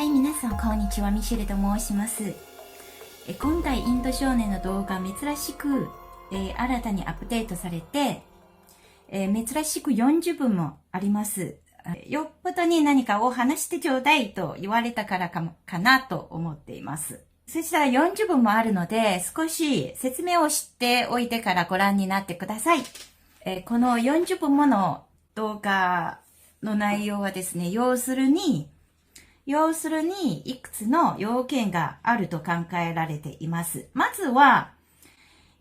はい、皆さんこんにちは、ミシェルと申します。今回インド少年の動画珍しく、新たにアップデートされて、珍しく40分もあります。よっぽどに何かを話してちょうだいと言われたからかなと思っています。そしたら40分もあるので、少し説明をしておいてからご覧になってください。この40分もの動画の内容はですね、要するにいくつの要件があると考えられています。まずは、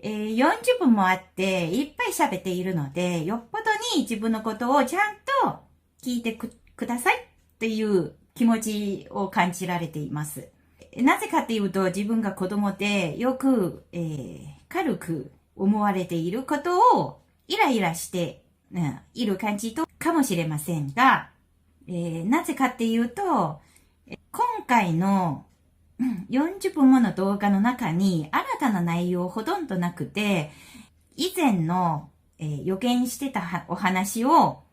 40分もあっていっぱい喋っているので、よっぽどに自分のことをちゃんと聞いてくださいっていう気持ちを感じられています。なぜかっていうと、自分が子供でよく、軽く思われていることをイライラして、いる感じかもしれませんが、なぜかっていうと、今回の40分もの動画の中に新たな内容ほとんどなくて、以前の、予言してたお話を、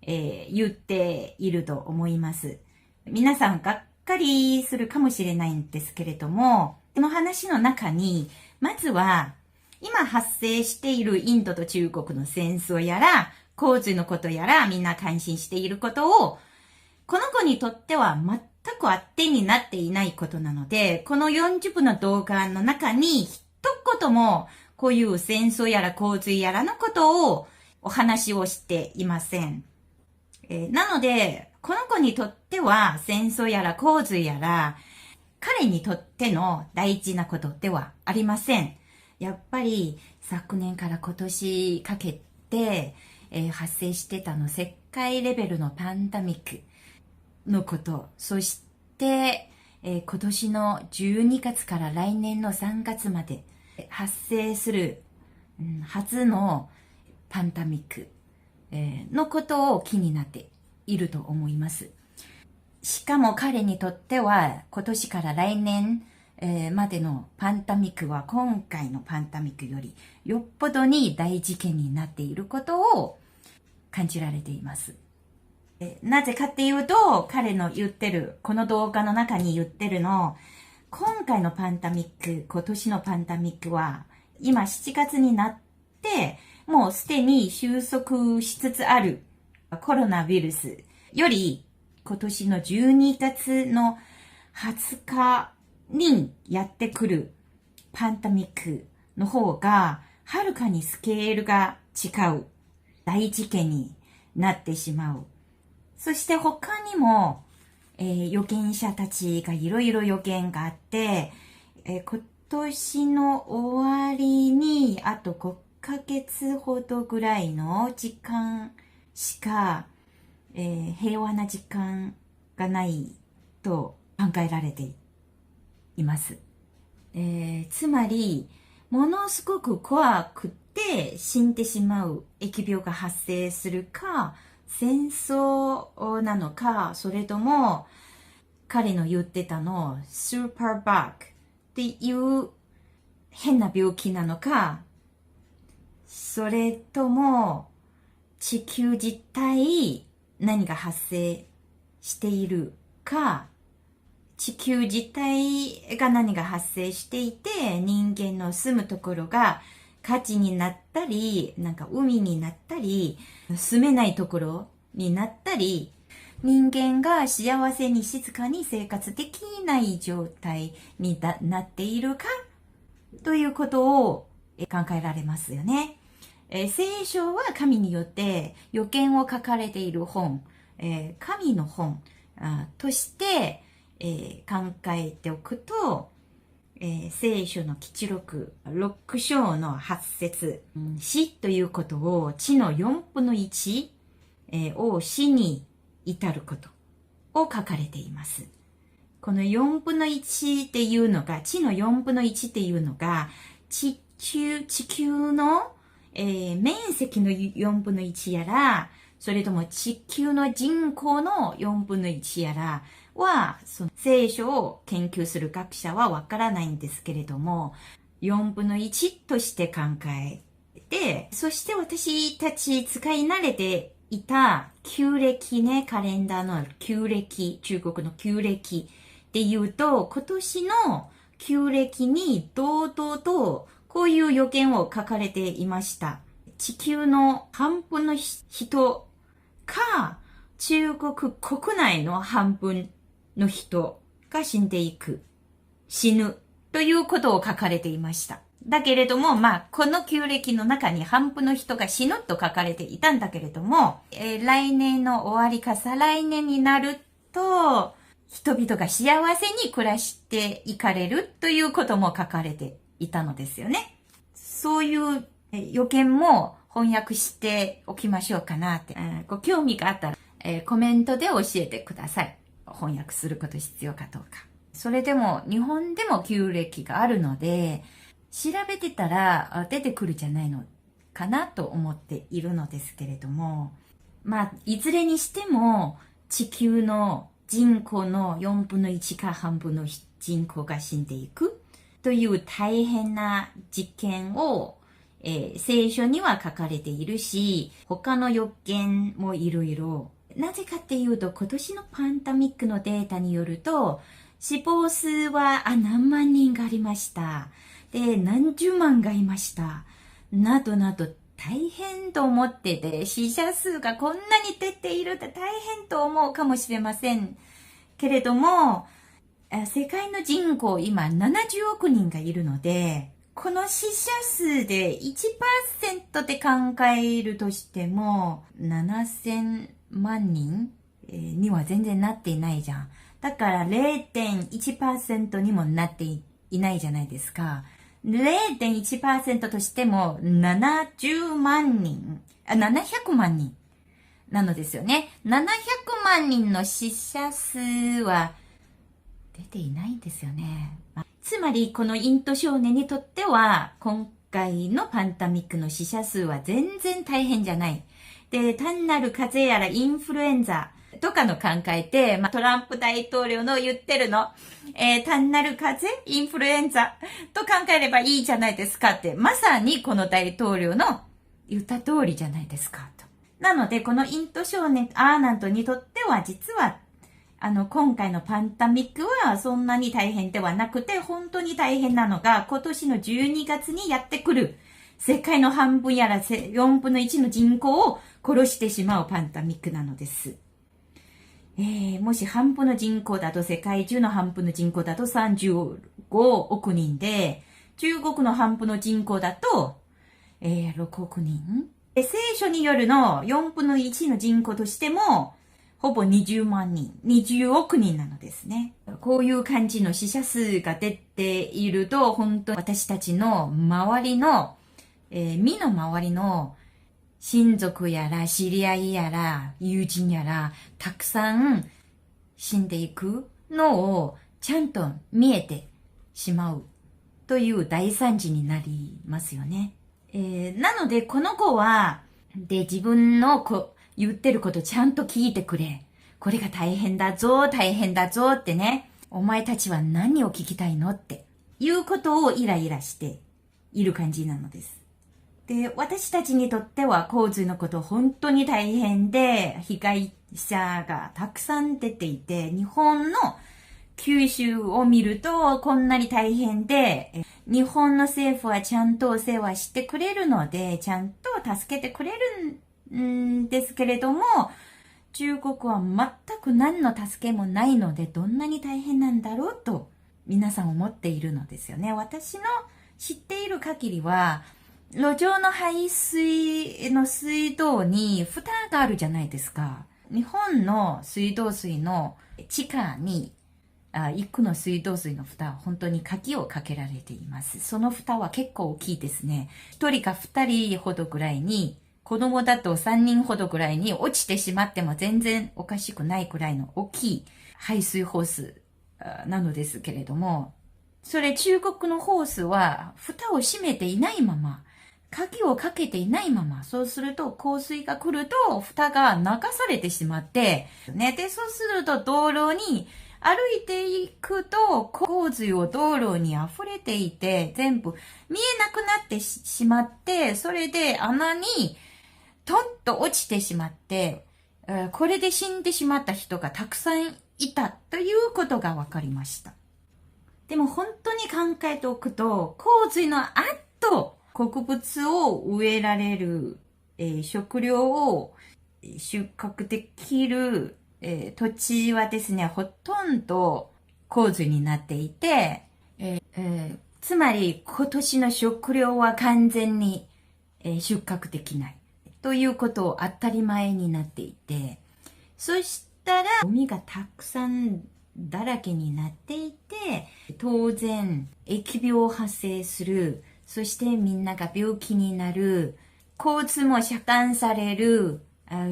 言っていると思います。皆さんがっかりするかもしれないんですけれども、この話の中に、まずは今発生しているインドと中国の戦争やら、洪水のことやら、みんな関心していることを、この子にとっては全く当てになっていないことなので、この40分の動画の中に一言もこういう戦争やら洪水やらのことをお話をしていません。なので、この子にとっては戦争やら洪水やら、彼にとっての大事なことではありません。やっぱり昨年から今年かけて、発生してたの世界レベルのパンダミックのこと、そして、今年の12月から来年の3月まで発生する、初のパンダミック、のことを気になっていると思います。しかも彼にとっては今年から来年、までのパンダミックは今回のパンダミックよりよっぽどに大事件になっていることを感じられています。なぜかっていうと、彼の言ってる、この動画の中に言ってるの、今回のパンダミック、今年のパンダミックは、今7月になって、もうすでに収束しつつあるコロナウイルスより、今年の12月の20日にやってくるパンダミックの方が、はるかにスケールが違う大事件になってしまう。そして他にも、預言者たちがいろいろ予言があって、今年の終わりにあと5ヶ月ほどぐらいの時間しか、平和な時間がないと考えられています。つまり、ものすごく怖くて死んでしまう疫病が発生するか、戦争なのか、それとも彼の言ってたのスーパーバクっていう変な病気なのか、それとも地球自体何が発生しているか、地球自体が何が発生していて、人間の住むところが火事になったり、なんか海になったり、住めないところになったり、人間が幸せに静かに生活できない状態になっているかということを考えられますよね。聖書は神によって予見を書かれている本、神の本として考えておくと、聖書の記録6章の8節、死ということを地の4分の1を死に至ることを書かれています。この4分の1っていうのが、地の4分の1っていうのが、地球の、面積の4分の1やら、それとも地球の人口の4分の1やらは、その聖書を研究する学者はわからないんですけれども、4分の1として考えて、そして私たち使い慣れていた旧暦ね、カレンダーの旧暦、中国の旧暦っていうと、今年の旧暦に堂々とこういう予言を書かれていました。地球の半分の人か、中国国内の半分の人が死んでいく、死ぬということを書かれていました。だけれども、この旧暦の中に半分の人が死ぬと書かれていたんだけれども、来年の終わりか再来年になると、人々が幸せに暮らしていかれるということも書かれていたのですよね。そういう予見も翻訳しておきましょうかなって。ご興味があったら、コメントで教えてください。翻訳すること必要かどうか。それでも日本でも旧暦があるので、調べてたら出てくるじゃないのかなと思っているのですけれども、いずれにしても地球の人口の4分の1か半分の人口が死んでいくという大変な実験を、聖書には書かれているし、他の予言もいろいろ。なぜかっていうと、今年のパンダミックのデータによると、死亡数は何万人がありました。で、何十万がいました。などなど大変と思ってて、死者数がこんなに出ているって大変と思うかもしれません。けれども、世界の人口今70億人がいるので、この死者数で 1% で考えるとしても、7000万人には全然なっていないじゃん。だから 0.1% にもなっていないじゃないですか。0.1% としても70万人、700万人なのですよね。700万人の死者数は出ていないんですよね。つまりこのインド少年にとっては今回のパンダミックの死者数は全然大変じゃない。で、単なる風邪やらインフルエンザとかの考えて、トランプ大統領の言ってるの、単なる風邪、インフルエンザと考えればいいじゃないですかって、まさにこの大統領の言った通りじゃないですかと。なので、このインド少年アーナントにとっては、実は、今回のパンダミックはそんなに大変ではなくて、本当に大変なのが、今年の12月にやってくる、世界の半分やら4分の1の人口を殺してしまうパンダミックなのです。もし半分の人口だと、世界中の半分の人口だと35億人で、中国の半分の人口だと、6億人。聖書によるの4分の1の人口としても、ほぼ20万人、20億人なのですね。こういう感じの死者数が出ていると、本当私たちの周りの、身の周りの親族やら知り合いやら友人やらたくさん死んでいくのをちゃんと見えてしまうという大惨事になりますよね。なのでこの子は自分の言ってることちゃんと聞いてくれ。これが大変だぞってね。お前たちは何を聞きたいのっていうことをイライラしている感じなのです。で、私たちにとっては洪水のこと本当に大変で、被害者がたくさん出ていて、日本の九州を見るとこんなに大変で、日本の政府はちゃんとお世話してくれるので、ちゃんと助けてくれるんですけれども、中国は全く何の助けもないので、どんなに大変なんだろうと皆さん思っているのですよね。私の知っている限りは、路上の排水の水道に蓋があるじゃないですか。日本の水道水の地下に一個の水道水の蓋は本当に鍵をかけられています。その蓋は結構大きいですね。1人か2人ほどぐらいに、子供だと3人ほどぐらいに落ちてしまっても全然おかしくないくらいの大きい排水ホースなのですけれども、それ中国のホースは蓋を閉めていないまま、鍵をかけていないまま、そうすると降水が来ると蓋が流されてしまって、ね。で、そうすると道路に歩いていくと洪水を道路に溢れていて、全部見えなくなってしまって、それで穴にトンと落ちてしまって、これで死んでしまった人がたくさんいたということが分かりました。でも本当に考えておくと、洪水の後、穀物を植えられる、食料を収穫できる、土地はですね、ほとんど洪水になっていて、つまり今年の食料は完全に、収穫できないということを当たり前になっていて、そしたらゴミがたくさんだらけになっていて、当然疫病発生する、そしてみんなが病気になる、交通も遮断される、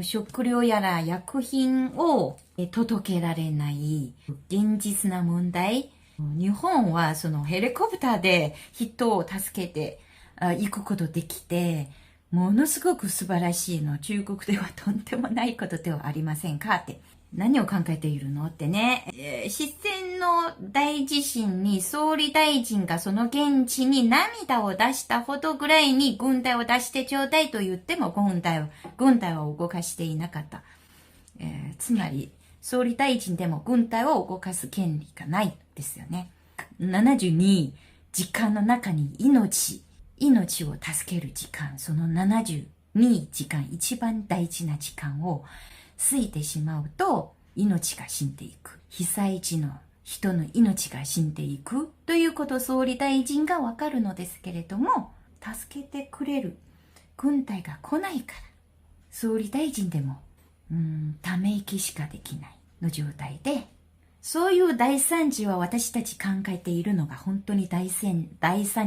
食料やら薬品を届けられない現実な問題。日本はそのヘリコプターで人を助けて行くことできて、ものすごく素晴らしいの。中国ではとんでもないことではありませんかって。何を考えているのってね。四川の大地震に総理大臣がその現地に涙を出したほどぐらいに軍隊を出してちょうだいと言っても軍隊を動かしていなかった。つまり総理大臣でも軍隊を動かす権利がないですよね。72時間の中に命を助ける時間、その72時間、一番大事な時間を過ぎてしまうと命が死んでいく。被災地の人の命が死んでいくということを総理大臣がわかるのですけれども、助けてくれる軍隊が来ないから、総理大臣でもため息しかできないの状態で、そういう大惨事は私たち考えているのが本当に大惨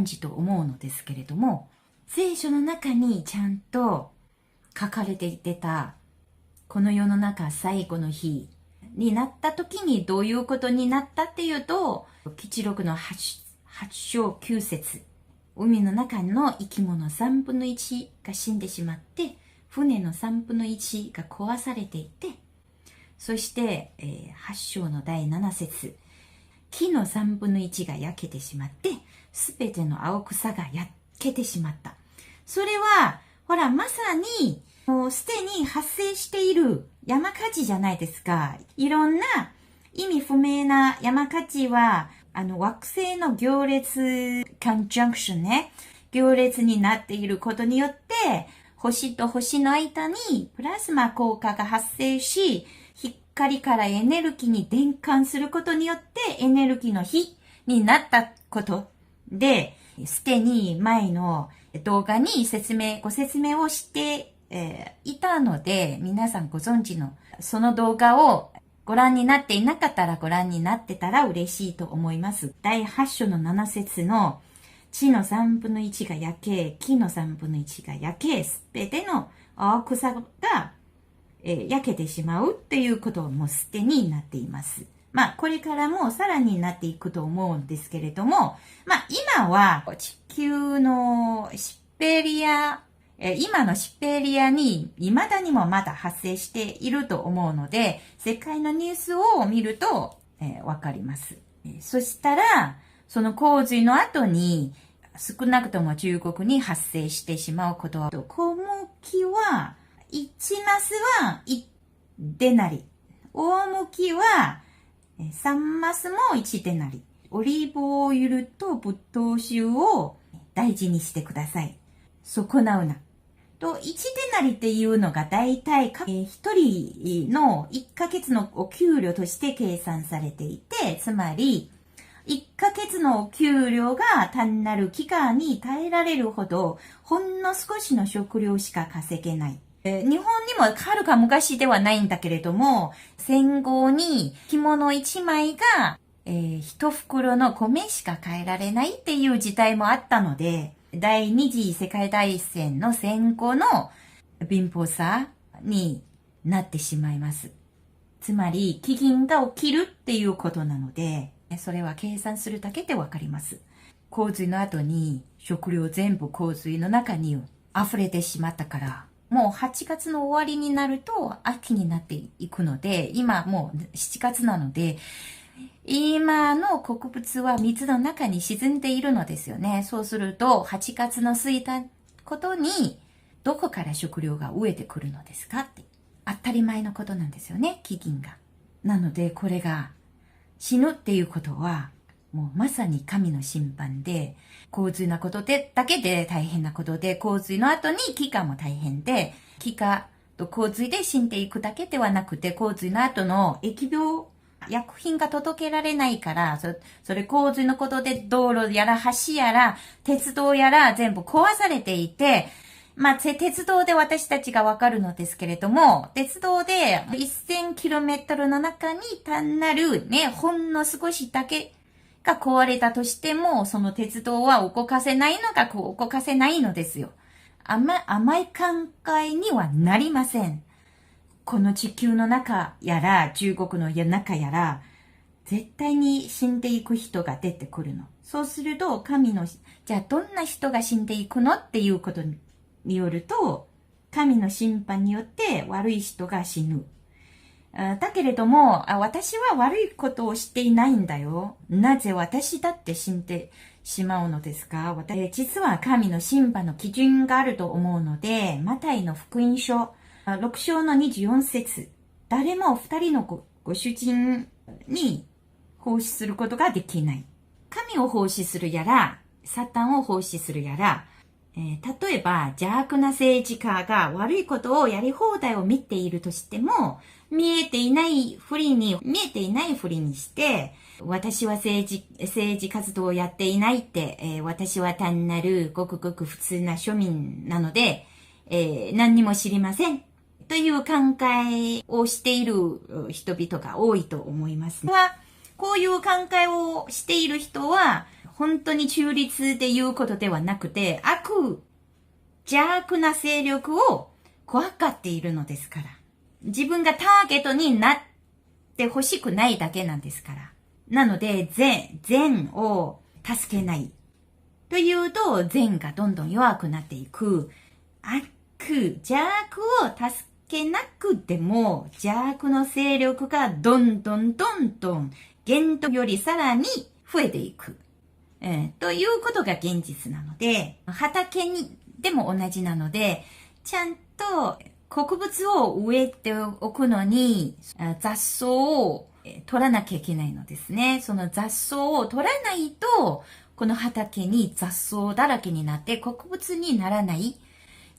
事と思うのですけれども、聖書の中にちゃんと書かれていた、この世の中最後の日になった時にどういうことになったっていうと、記事録の8章9節、海の中の生き物3分の1が死んでしまって、船の3分の1が壊されていて、そして、8章の第7節、木の3分の1が焼けてしまって、すべての青草が焼けてしまった。それは、ほら、まさに、もうすでに発生している山火事じゃないですか。いろんな意味不明な山火事は、惑星の行列、コンジャンクションね、行列になっていることによって、星と星の間にプラズマ効果が発生し、光からエネルギーに転換することによってエネルギーの火になったことで、すでに前の動画にご説明をしていたので、皆さんご存知のその動画をご覧になっていなかったらご覧になってたら嬉しいと思います。第8章の7節の地の3分の1が焼け、木の3分の1が焼け、すべての青草が焼けてしまうっていうこともすでになっています。まあ、これからもさらになっていくと思うんですけれども、まあ、今は地球の今のシベリアに未だにもまだ発生していると思うので、世界のニュースを見るとわかります。そしたら、その洪水の後に少なくとも中国に発生してしまうことは、小麦は1マスは1デナリ。大麦は3マスも1デナリ。オリーブオイルとブドウ酒を大事にしてください。損なうな。と、1デナリっていうのがだいたい1人の1ヶ月のお給料として計算されていて、つまり、1ヶ月のお給料が単なる期間に耐えられるほど、ほんの少しの食料しか稼げない。日本にもはるか昔ではないんだけれども、戦後に着物1枚が、1袋の米しか買えられないっていう時代もあったので、第二次世界大戦の戦後の貧乏さになってしまいます。つまり、飢饉が起きるっていうことなので、それは計算するだけでわかります。洪水の後に食料全部洪水の中に溢れてしまったから、もう8月の終わりになると秋になっていくので、今もう7月なので、今の穀物は水の中に沈んでいるのですよね。そうすると、8月の過ぎたことに、どこから食料が飢えてくるのですかって。当たり前のことなんですよね、飢饉が。なのでこれが死ぬっていうことはもうまさに神の審判で、洪水なことでだけで大変なことで、洪水の後に飢餓も大変で、飢餓と洪水で死んでいくだけではなくて、洪水の後の疫病、薬品が届けられないから、それ洪水のことで道路やら橋やら鉄道やら全部壊されていて、鉄道で私たちがわかるのですけれども、鉄道で 1000km の中に単なるね、ほんの少しだけが壊れたとしても、その鉄道は動かせないのが動かせないのですよ。甘い考えにはなりません。この地球の中やら、中国の中やら、絶対に死んでいく人が出てくるの。そうすると、じゃあどんな人が死んでいくのっていうことによると、神の審判によって悪い人が死ぬ。だけれども、私は悪いことをしていないんだよ。なぜ私だって死んでしまうのですか？実は神の審判の基準があると思うので、マタイの福音書、6章の24節、誰も2人のご主人に奉仕することができない。神を奉仕するやら、サタンを奉仕するやら、例えば邪悪な政治家が悪いことをやり放題を見ているとしても、見えていないふりにして、私は政治活動をやっていないって、私は単なるごくごく普通な庶民なので、何にも知りません。という考えをしている人々が多いと思います。こういう考えをしている人は、本当に中立で言うことではなくて、邪悪な勢力を怖がっているのですから。自分がターゲットになってほしくないだけなんですから。なので、善を助けない。というと、善がどんどん弱くなっていく。邪悪を助けなくても、邪悪の勢力がどんどん、現状よりさらに増えていく。ということが現実なので、畑にでも同じなので、ちゃんと穀物を植えておくのに雑草を取らなきゃいけないのですね。その雑草を取らないと、この畑に雑草だらけになって穀物にならない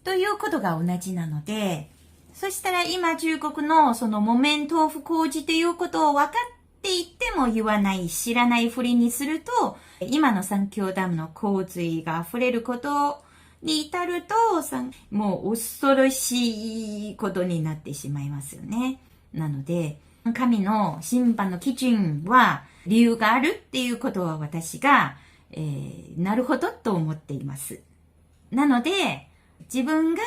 ということが同じなので、そしたら今中国のその木綿豆腐麹ということを分かっていても言わない、知らないふりにすると、今の三峡ダムの洪水が溢れることに至ると、もう恐ろしいことになってしまいますよね。なので、神の審判の基準は理由があるっていうことは私が、なるほどと思っています。なので、自分が、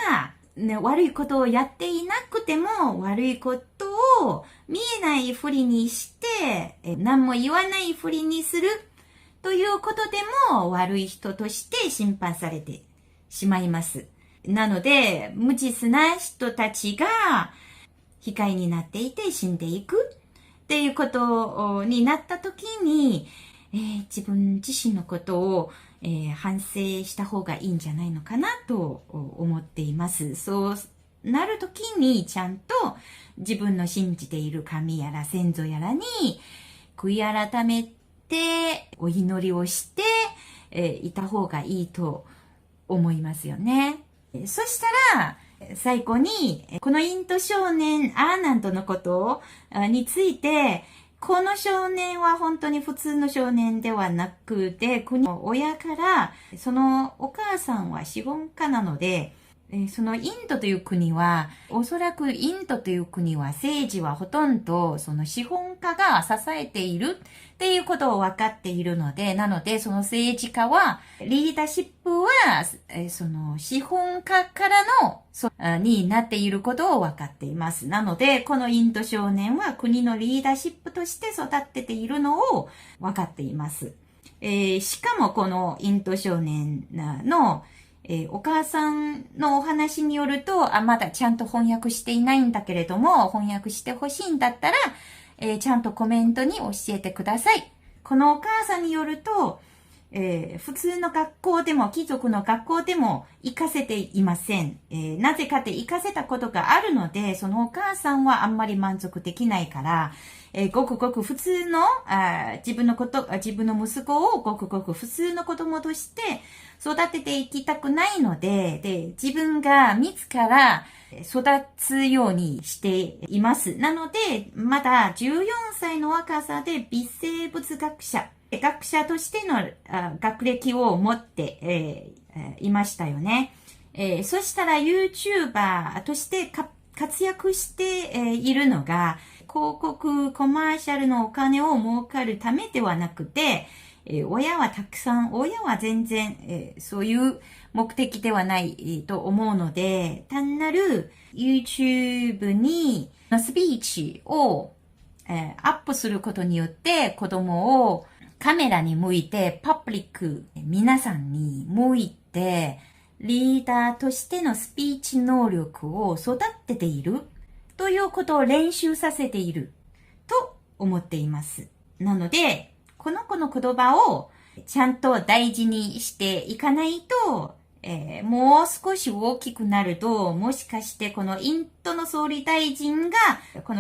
悪いことをやっていなくても、悪いことを見えないふりにして、何も言わないふりにするということでも悪い人として審判されてしまいます。なので、無実な人たちが被害になっていて死んでいくっていうことになった時に、自分自身のことを、反省した方がいいんじゃないのかなと思っています。そうなる時にちゃんと自分の信じている神やら先祖やらに悔い改めてお祈りをして、いた方がいいと思いますよね。そしたら最後にこのインド少年アーナンドのことについて、この少年は本当に普通の少年ではなくて、国の親から、そのお母さんは資本家なので、そのインドという国は、おそらくインドという国は政治はほとんどその資本家が支えているっていうことを分かっているので、なのでその政治家は、リーダーシップは、その資本家からの、になっていることを分かっています。なので、このインド少年は国のリーダーシップとして育てているのを分かっています。しかもこのインド少年の、お母さんのお話によると、まだちゃんと翻訳していないんだけれども、翻訳してほしいんだったら、ちゃんとコメントに教えてください。このお母さんによると、普通の学校でも、貴族の学校でも行かせていません。なぜかって行かせたことがあるので、そのお母さんはあんまり満足できないから、ごくごく普通の、自分の息子をごくごく普通の子供として育てていきたくないので、自分が自ら育つようにしています。なので、まだ14歳の若さで微生物学者としての学歴を持って、いましたよね。そしたら YouTuber として活躍して、いるのが、広告コマーシャルのお金を儲かるためではなくて、親は全然、そういう目的ではないと思うので、単なる YouTube にスピーチを、アップすることによって子供をカメラに向いて、パブリック、皆さんに向いて、リーダーとしてのスピーチ能力を育てているということを練習させていると思っています。なので、この子の言葉をちゃんと大事にしていかないと、もう少し大きくなると、もしかしてこのインドの総理大臣がこ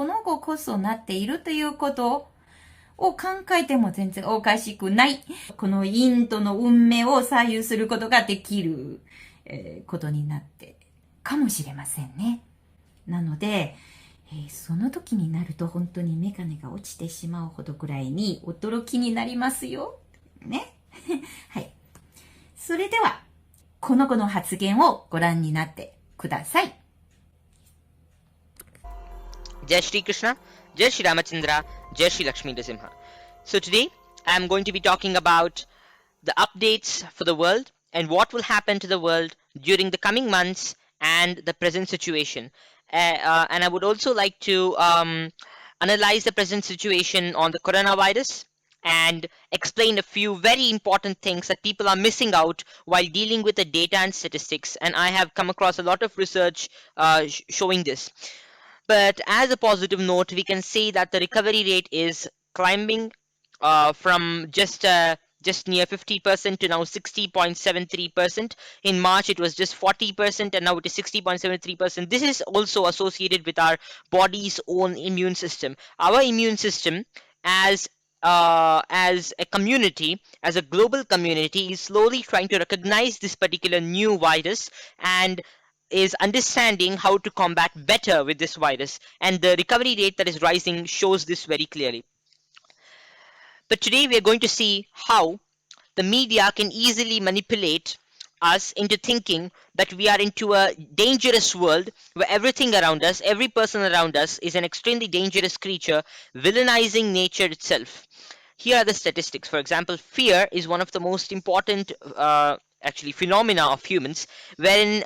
の子こそなっているということを考えても全然おかしくない。このインドの運命を左右することができる、ことになってかもしれませんね。なので、その時になると本当にメガネが落ちてしまうほどくらいに驚きになりますよ。ね。はい。それでは、この子の発言をご覧になってください。Jai Shri Krishna, Jai Shri Ramachandra, Jai Shri Lakshmi Narasimha. So today I am going to be talking about the updates for the world and what will happen to the world during the coming months and the present situation. And I would also like to analyze the present situation on the coronavirus and explain a few very important things that people are missing out while dealing with the data and statistics. And I have come across a lot of research showing this. But as a positive note, we can say that the recovery rate is climbing from just near 50% to now 60.73%. In March, it was just 40%, and now it is 60.73%. This is also associated with our body's own immune system. Our immune system, as a community, as a global community, is slowly trying to recognize this particular new virus and is understanding how to combat better with this virus. And the recovery rate that is rising shows this very clearly. But today we are going to see how the media can easily manipulate us into thinking that we are into a dangerous world where everything around us, every person around us is an extremely dangerous creature, villainizing nature itself. Here are the statistics. For example, fear is one of the most important phenomena of humans, wherein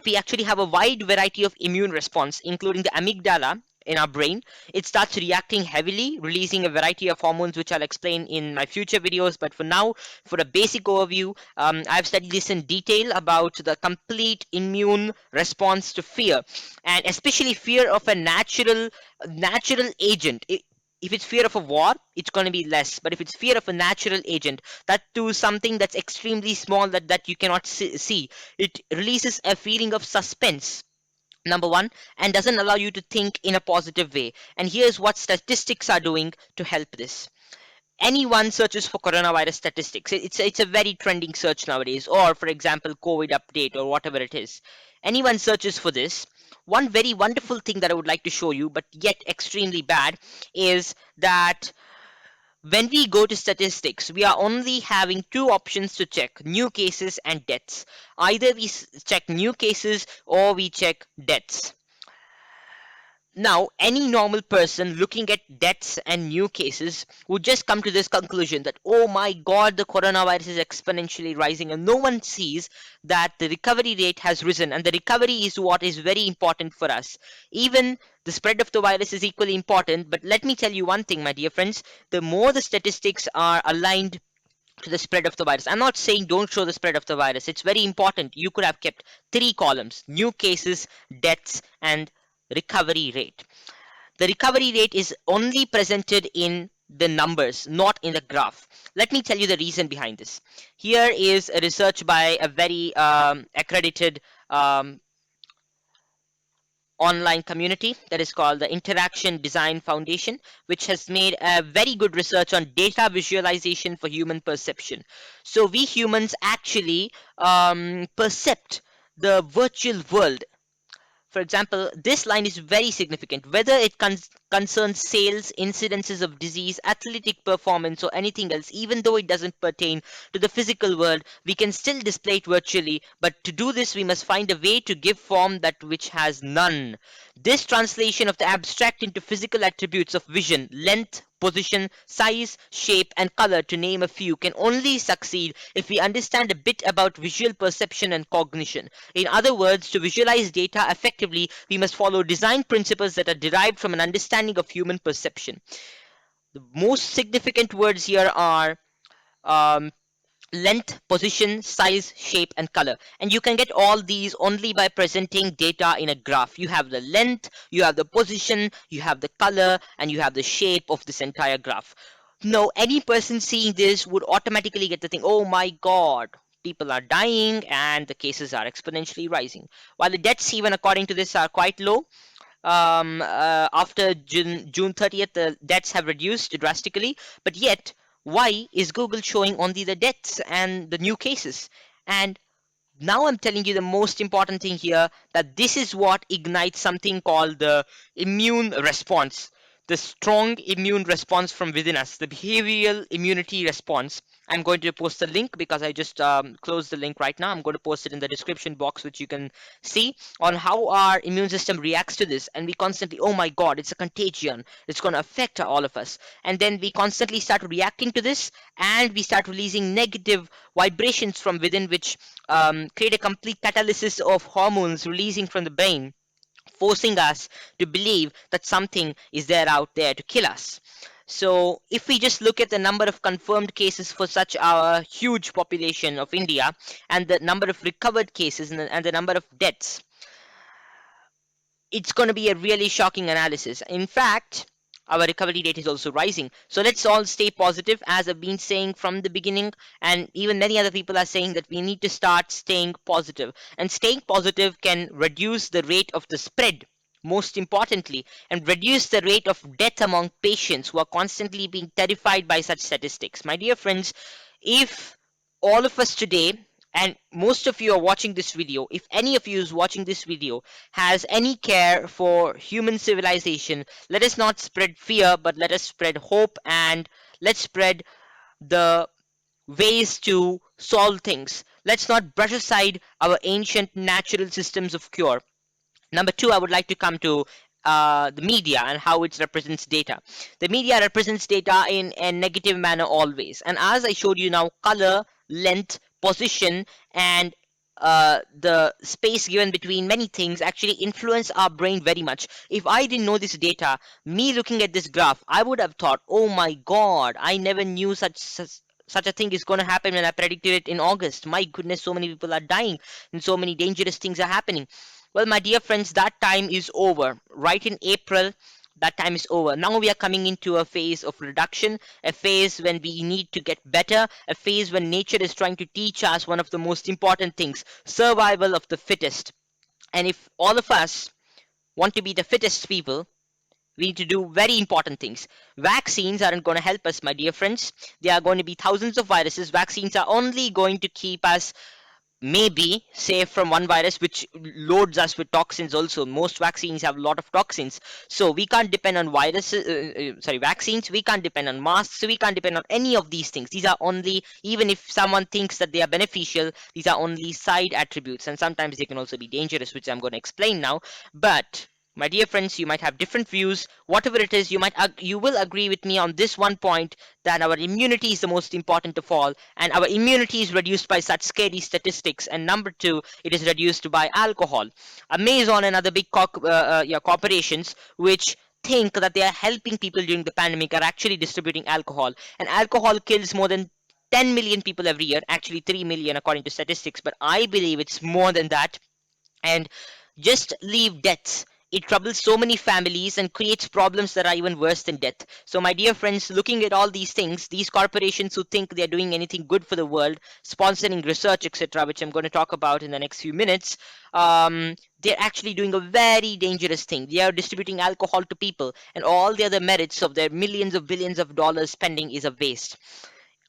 we actually have a wide variety of immune response, including the amygdala in our brain. It starts reacting heavily, releasing a variety of hormones, which I'll explain in my future videos. But for now, for a basic overview, I've studied this in detail about the complete immune response to fear, and especially fear of a natural agent. If it's fear of a war, it's going to be less. But if it's fear of a natural agent, that too something that's extremely small that you cannot see, it releases a feeling of suspense, number one, and doesn't allow you to think in a positive way. And here's what statistics are doing to help this. Anyone searches for coronavirus statistics. It's a very trending search nowadays, or for example, COVID update or whatever it is. Anyone searches for this. One very wonderful thing that I would like to show you, but yet extremely bad, is that when we go to statistics, we are only having two options to check: new cases and deaths. Either we check new cases or we check deaths. Now, any normal person looking at deaths and new cases would just come to this conclusion that, oh my god, the coronavirus is exponentially rising, and no one sees that the recovery rate has risen, and the recovery is what is very important for us. Even the spread of the virus is equally important, but let me tell you one thing, my dear friends, the more the statistics are aligned to the spread of the virus. I'm not saying don't show the spread of the virus. It's very important. You could have kept 3 columns: new cases, deaths, and recovery rate. The recovery rate is only presented in the numbers, not in the graph. Let me tell you the reason behind this. Here is a research by a very accredited online community that is called the Interaction Design Foundation, which has made a very good research on data visualization for human perception. So we humans actually percept the virtual world. For example, this line is very significant. Whether it concerns sales, incidences of disease, athletic performance, or anything else, even though it doesn't pertain to the physical world, we can still display it virtually. But to do this, we must find a way to give form that which has none. This translation of the abstract into physical attributes of vision, length, position, size, shape, and color, to name a few, can only succeed if we understand a bit about visual perception and cognition. In other words, to visualize data effectively, we must follow design principles that are derived from an understanding of human perception. The most significant words here are length, position, size, shape, and color. And you can get all these only by presenting data in a graph. You have the length, you have the position, you have the color, and you have the shape of this entire graph. Now, any person seeing this would automatically get the thing, oh my god, people are dying and the cases are exponentially rising. While the deaths, even according to this, are quite low. After June 30th, the deaths have reduced drastically, but yet, why is Google showing only the deaths and the new cases? And now I'm telling you the most important thing here, that this is what ignites something called the immune response, the strong immune response from within us, the behavioral immunity response. I'm going to post the link because I just closed the link right now. I'm going to post it in the description box, which you can see on how our immune system reacts to this. And we constantly, oh my god, it's a contagion, it's going to affect all of us. And then we constantly start reacting to this, and we start releasing negative vibrations from within, which create a complete catalysis of hormones releasing from the brain, forcing us to believe that something is there out there to kill us. So if we just look at the number of confirmed cases for such a huge population of India, and the number of recovered cases, and the number of deaths, it's going to be a really shocking analysis. In fact, our recovery rate is also rising. So let's all stay positive, as I've been saying from the beginning, and even many other people are saying that we need to start staying positive. And staying positive can reduce the rate of the spread, most importantly, and reduce the rate of death among patients who are constantly being terrified by such statistics. My dear friends, if all of us today, and most of you are watching this video, if any of you is watching this video has any care for human civilization, let us not spread fear, but let us spread hope, and let's spread the ways to solve things. Let's not brush aside our ancient natural systems of cure. Number two, I would like to come to the media and how it represents data. The media represents data in a negative manner always. And as I showed you now, color, length, position, and the space given between many things actually influence our brain very much. If I didn't know this data, me looking at this graph, I would have thought, oh my god, I never knew such a thing is going to happen when I predicted it in August. My goodness, so many people are dying and so many dangerous things are happening. Well, my dear friends, that time is over. Right in April, that time is over. Now we are coming into a phase of reduction, a phase when we need to get better, a phase when nature is trying to teach us one of the most important things, survival of the fittest. And if all of us want to be the fittest people, we need to do very important things. Vaccines aren't going to help us, my dear friends. There are going to be thousands of viruses. Vaccines are only going to keep us maybe safe from one virus, which loads us with toxins also. Most vaccines have a lot of toxins, so we can't depend on vaccines. We can't depend on masks. We can't depend on any of these things. These are only, even if someone thinks that they are beneficial, these are only side attributes, and sometimes they can also be dangerous, which I'm going to explain now. But my dear friends, you might have different views. Whatever it is, you will agree with me on this one point, that our immunity is the most important of all, and our immunity is reduced by such scary statistics. And number two, it is reduced by alcohol. Amazon and other big corporations which think that they are helping people during the pandemic are actually distributing alcohol, and alcohol kills more than 10 million people every year, actually 3 million according to statistics, but I believe it's more than that. And just leave deaths it troubles so many families and creates problems that are even worse than death. So my dear friends, looking at all these things, these corporations who think they're doing anything good for the world, sponsoring research, etc., which I'm going to talk about in the next few minutes, they're actually doing a very dangerous thing. They are distributing alcohol to people, and all the other merits of their millions of billions of dollars spending is a waste.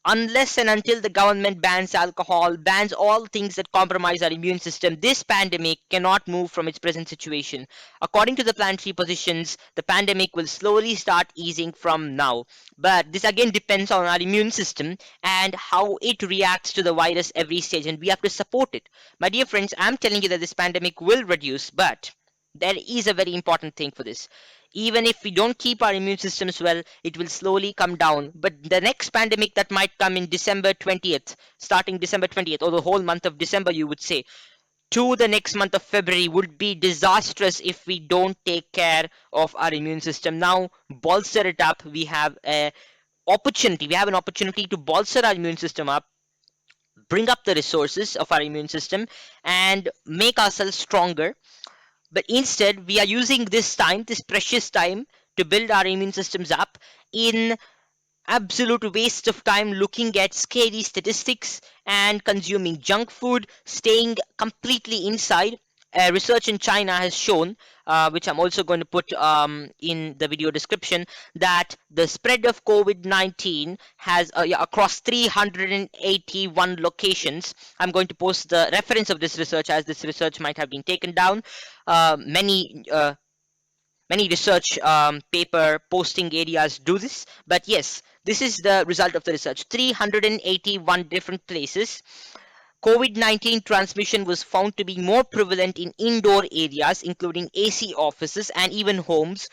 Unless and until the government bans alcohol, bans all things that compromise our immune system, this pandemic cannot move from its present situation. According to the planetary positions, the pandemic will slowly start easing from now. But this again depends on our immune system and how it reacts to the virus every stage, and we have to support it. My dear friends, I'm telling you that this pandemic will reduce, but there is a very important thing for this. Even if we don't keep our immune systems well, it will slowly come down. But the next pandemic that might come in December 20th, starting December 20th, or the whole month of December, you would say, to the next month of February would be disastrous if we don't take care of our immune system. Now, bolster it up. We have an opportunity to bolster our immune system up, bring up the resources of our immune system, and make ourselves stronger. But instead, we are using this time, this precious time, to build our immune systems up in absolute waste of time, looking at scary statistics and consuming junk food, staying completely inside. Research in China has shown, which I'm also going to put in the video description, that the spread of COVID-19 has across 381 locations. I'm going to post the reference of this research, as this research might have been taken down. Many research paper posting areas do this, but yes, this is the result of the research. 381 different places. COVID-19 transmission was found to be more prevalent in indoor areas, including AC offices and even homes.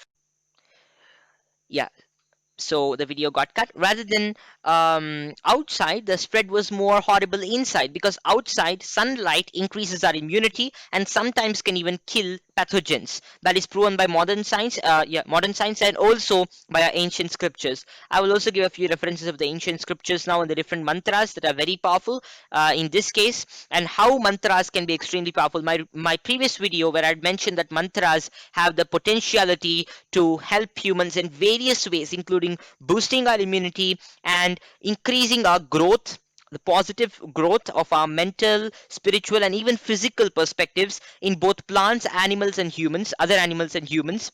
Yeah, so the video got cut. Rather than outside, the spread was more horrible inside, because outside sunlight increases our immunity and sometimes can even kill pathogens. That is proven by modern science, and also by our ancient scriptures. I will also give a few references of the ancient scriptures now and the different mantras that are very powerful in this case, and how mantras can be extremely powerful. My previous video, where I mentioned that mantras have the potentiality to help humans in various ways, including boosting our immunity and increasing our growth, the positive growth of our mental, spiritual, and even physical perspectives in both plants, animals, and humans, other animals and humans,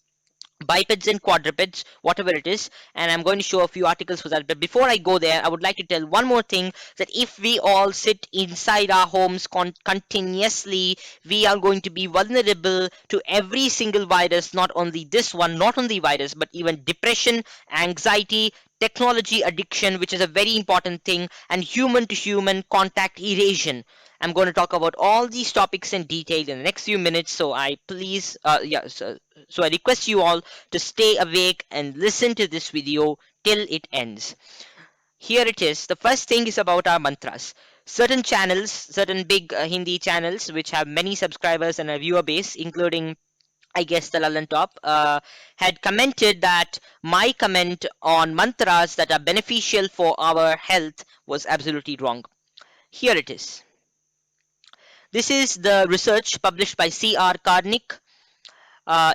bipeds and quadrupeds, whatever it is. And I'm going to show a few articles for that. But before I go there, I would like to tell one more thing, that if we all sit inside our homes continuously, we are going to be vulnerable to every single virus, not only this one, not only virus, but even depression, anxiety, technology addiction, which is a very important thing, and human to human contact evasion. I'm going to talk about all these topics in detail in the next few minutes, so I request you all to stay awake and listen to this video till it ends. Here it is. The first thing is about our mantras. Certain channels, certain big Hindi channels which have many subscribers and a viewer base, including, I guess, the Lalan Top, had commented that my comment on mantras that are beneficial for our health was absolutely wrong. Here it is. This is the research published by C.R. Karnik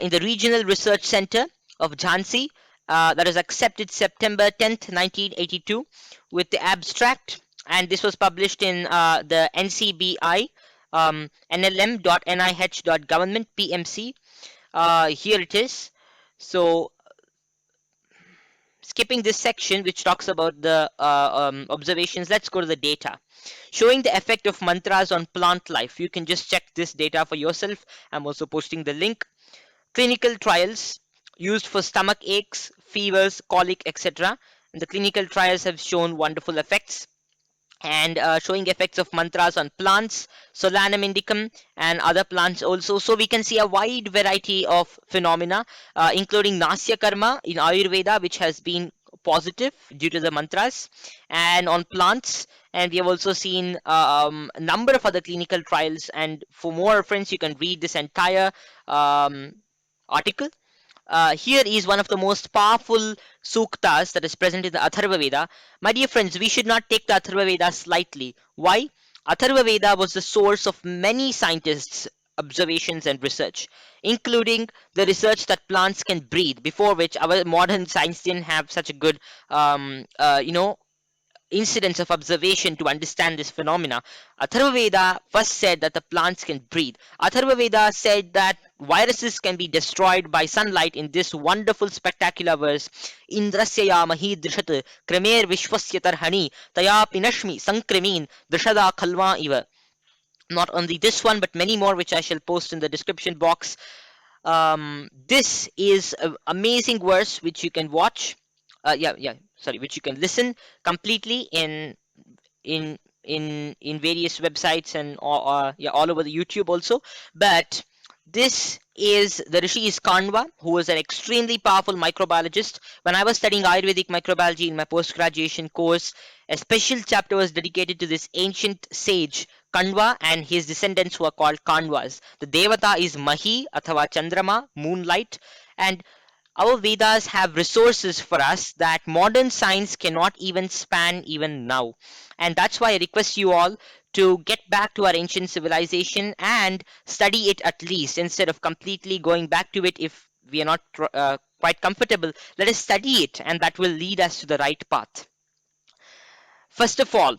in the Regional Research Center of Jhansi, that was accepted September 10th, 1982, with the abstract, and this was published in the NCBI, nlm.nih.government PMC. Here it is. So, skipping this section which talks about the observations, let's go to the data. Showing the effect of mantras on plant life. You can just check this data for yourself. I'm also posting the link. Clinical trials used for stomach aches, fevers, colic, etc. And the clinical trials have shown wonderful effects. And showing effects of mantras on plants, Solanum indicum, and other plants also. So we can see a wide variety of phenomena, including Nasya Karma in Ayurveda, which has been positive due to the mantras, and on plants. And we have also seen a number of other clinical trials. And for more reference, you can read this entire article. Here is one of the most powerful suktas that is present in the Atharva Veda. My dear friends, we should not take the Atharva Veda slightly. Why? Atharva Veda was the source of many scientists observations and research, including the research that plants can breathe, before which our modern science didn't have such a good, incidents of observation to understand this phenomena. Atharva Veda first said that the plants can breathe. Atharva Veda said that viruses can be destroyed by sunlight in this wonderful, spectacular verse. Indrasya mahi drishat kramer vishwasya tarhani taya pinashmi sankramin drishada khalva iva. Not only this one, but many more, which I shall post in the description box. This is an amazing verse which you can watch. Which you can listen completely in various websites and all over the YouTube also. But this is the Rishi is Kanva, who was an extremely powerful microbiologist. When I was studying Ayurvedic microbiology in my post-graduation course, a special chapter was dedicated to this ancient sage Kanva and his descendants who are called Kanvas. The Devata is Mahi, Athava Chandrama, moonlight, and our Vedas have resources for us that modern science cannot even span even now. And that's why I request you all to get back to our ancient civilization and study it at least, instead of completely going back to it if we are not quite comfortable. Let us study it, and that will lead us to the right path. First of all,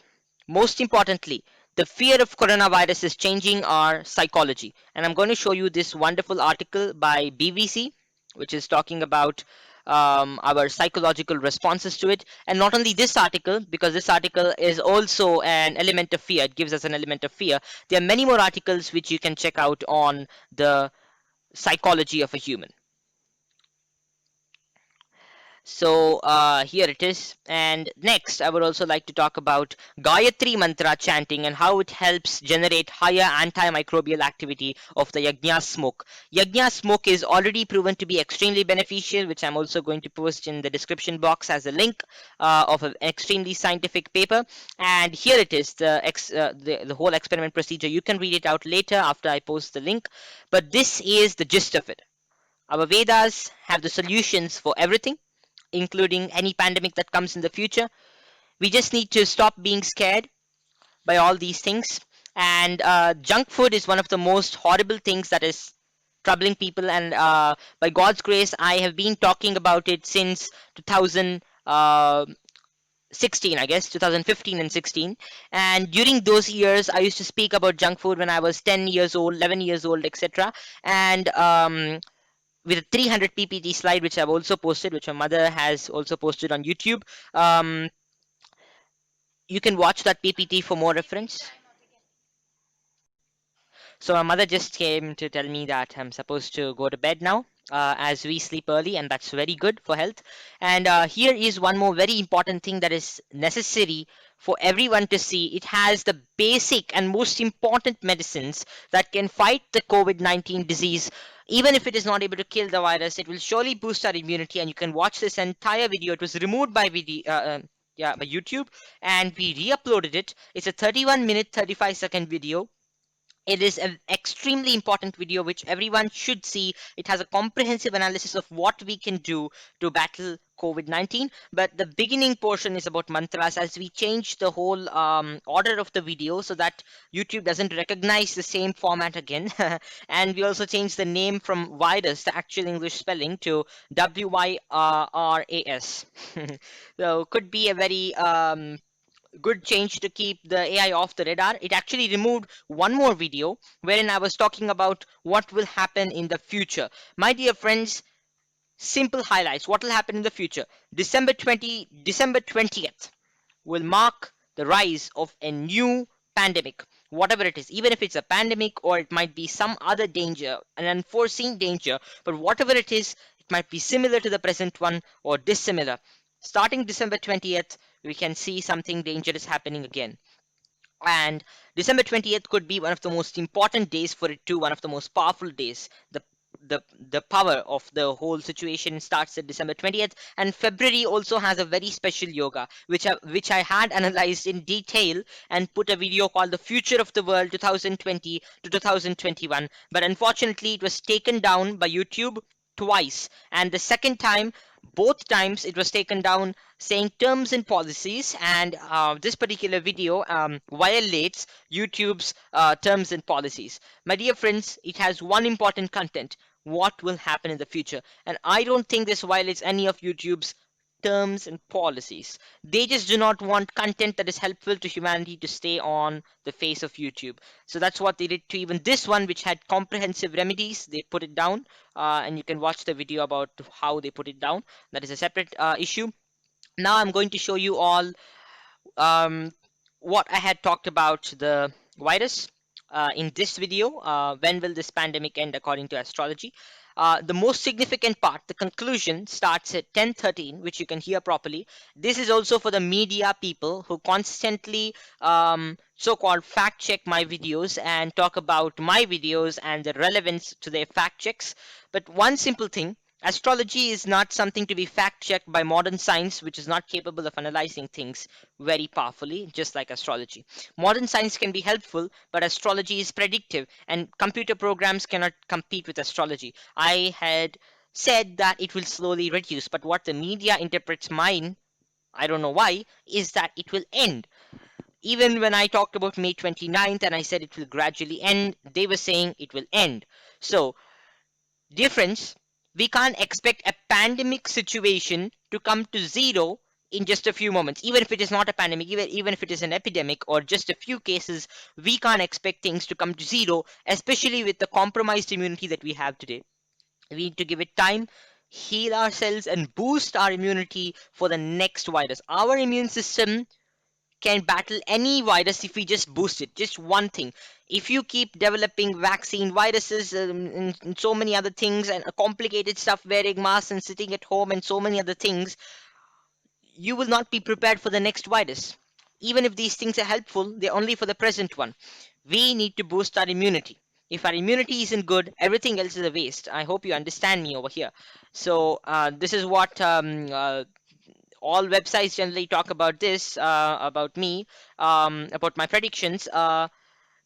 most importantly, the fear of coronavirus is changing our psychology. And I'm going to show you this wonderful article by BBC, which is talking about our psychological responses to it. And not only this article, because this article is also an element of fear, it gives us an element of fear. There are many more articles which you can check out on the psychology of a human. So here it is. And next, I would also like to talk about Gayatri Mantra chanting and how it helps generate higher antimicrobial activity of the Yajna smoke. Yajna smoke is already proven to be extremely beneficial, which I'm also going to post in the description box as a link of an extremely scientific paper. And here it is, the whole experiment procedure. You can read it out later after I post the link. But this is the gist of it. Our Vedas have the solutions for everything, including any pandemic that comes in the future. We just need to stop being scared by all these things. And junk food is one of the most horrible things that is troubling people. And by God's grace, I have been talking about it since 2016, I guess, 2015 and 16. And during those years, I used to speak about junk food when I was 10 years old, 11 years old, etc. And with a 300 PPT slide, which I've also posted, which my mother has also posted on YouTube. You can watch that PPT for more reference. So my mother just came to tell me that I'm supposed to go to bed now, as we sleep early, and that's very good for health. And here is one more very important thing that is necessary for everyone to see. It has the basic and most important medicines that can fight the COVID-19 disease. Even if it is not able to kill the virus, it will surely boost our immunity. And you can watch this entire video. It was removed by by YouTube, and we re-uploaded it. It's a 31-minute, 35-second video. It is an extremely important video which everyone should see. It has a comprehensive analysis of what we can do to battle COVID-19. But the beginning portion is about mantras, as we change the whole order of the video so that YouTube doesn't recognize the same format again. And we also changed the name from virus, the actual English spelling, to WYRAS. So could be a very good change to keep the AI off the radar. It actually removed one more video wherein I was talking about what will happen in the future. My dear friends, simple highlights. What will happen in the future? December 20th will mark the rise of a new pandemic, whatever it is, even if it's a pandemic or it might be some other danger, an unforeseen danger, but whatever it is, it might be similar to the present one or dissimilar. Starting December 20th, we can see something dangerous happening again. And December 20th could be one of the most important days for it too, one of the most powerful days. The power of the whole situation starts at December 20th, and February also has a very special yoga which I had analyzed in detail and put a video called The Future of the World 2020 to 2021, but unfortunately it was taken down by YouTube twice, and the second time, both times it was taken down saying terms and policies, and this particular video violates YouTube's terms and policies. My dear friends, it has one important content: what will happen in the future, and I don't think this violates any of YouTube's terms and policies. They just do not want content that is helpful to humanity to stay on the face of YouTube. So that's what they did to even this one, which had comprehensive remedies. They put it down, and you can watch the video about how they put it down. That is a separate issue. Now I'm going to show you all um, what I had talked about the virus in this video. When will this pandemic end according to astrology? The most significant part, the conclusion, starts at 10:13, which you can hear properly. This is also for the media people who constantly so-called fact check my videos and talk about my videos and the relevance to their fact checks. But one simple thing: astrology is not something to be fact checked by modern science, which is not capable of analyzing things very powerfully, just like astrology. Modern science can be helpful, but astrology is predictive, and computer programs cannot compete with astrology. I had said that it will slowly reduce, but what the media interprets mine, I don't know why, is that it will end. Even when I talked about May 29th and I said it will gradually end, they were saying it will end. So, dear friends, we can't expect a pandemic situation to come to zero in just a few moments. Even if it is not a pandemic, even if it is an epidemic or just a few cases, we can't expect things to come to zero, especially with the compromised immunity that we have today. We need to give it time, heal ourselves, and boost our immunity for the next virus. Our immune system can battle any virus if we just boost it. Just one thing. If you keep developing vaccine viruses and so many other things and complicated stuff, wearing masks and sitting at home and so many other things, you will not be prepared for the next virus. Even if these things are helpful, they're only for the present one. We need to boost our immunity. If our immunity isn't good, everything else is a waste. I hope you understand me over here. So this is what all websites generally talk about this, about me, about my predictions,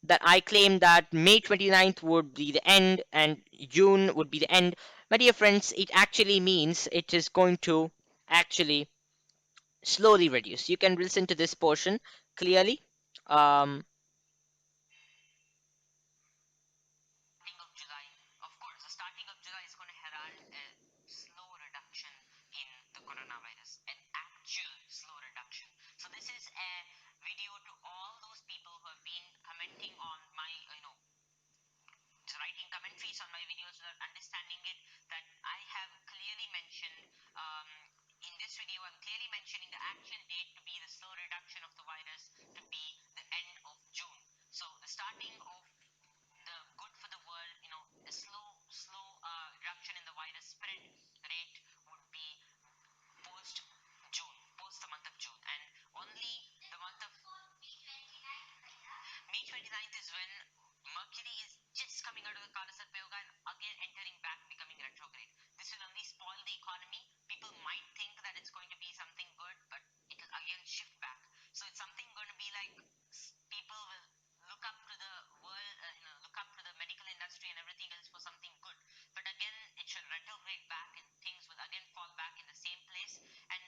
that I claim that May 29th would be the end and June would be the end. My dear friends, it actually means it is going to actually slowly reduce. You can listen to this portion clearly. Um, Starting of July, of course, the starting of July is going to herald a slow reduction in the coronavirus, an actual slow reduction. So this is a video to all those people who have been commenting on my, writing commentaries on my videos without understanding it, that I have clearly mentioned in this video. I'm clearly mentioning the actual date to be the slow reduction of the virus to be the end of June. So the starting of the good for the world, a slow reduction in the virus spread rate would be post June, post the month of June, and only the month of May 29th is when Mercury is just coming out of the Kala Yoga and again entering back, becoming retrograde. This will only spoil the economy. People might think that it's going to be something good, but it will again shift back. So it's something going to be like people will look up to the world, look up to the medical industry and everything else for something good. But again, it should retrograde back and things will again fall back in the same place. And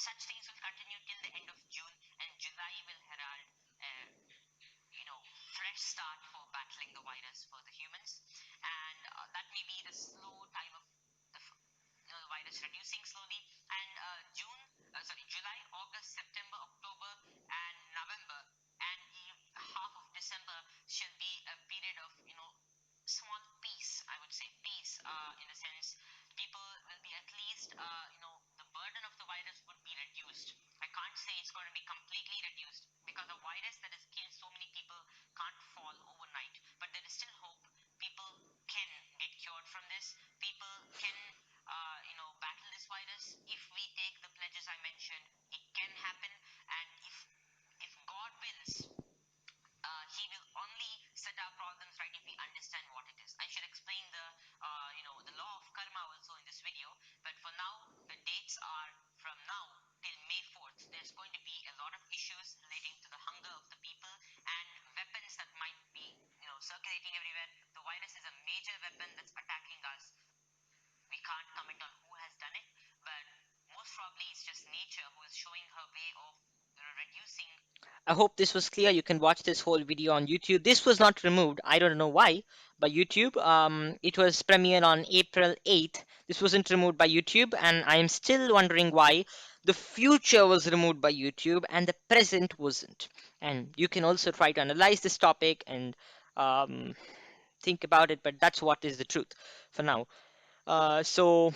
such things will continue till the end of June, and July will herald fresh start for battling the virus for the humans, and that may be the slow time of the virus reducing slowly. And July, August, September, October, and November, and half of December shall be a period of small peace. I would say peace, in a sense. People will be at least the burden of the virus would be reduced. I can't say it's going to be completely reduced, because a virus that has killed so many people can't fall overnight. But there is still hope. People can get cured from this. People can, battle this virus. If we take the pledges I mentioned, it can happen. And if God wills, He will only set our problems was showing her way of reducing. I hope this was clear. You can watch this whole video on YouTube. This was not removed. I don't know why by YouTube. It was premiered on April 8th. This wasn't removed by YouTube, and I am still wondering why the future was removed by YouTube and the present wasn't. And you can also try to analyze this topic and um, think about it, but that's what is the truth for now. So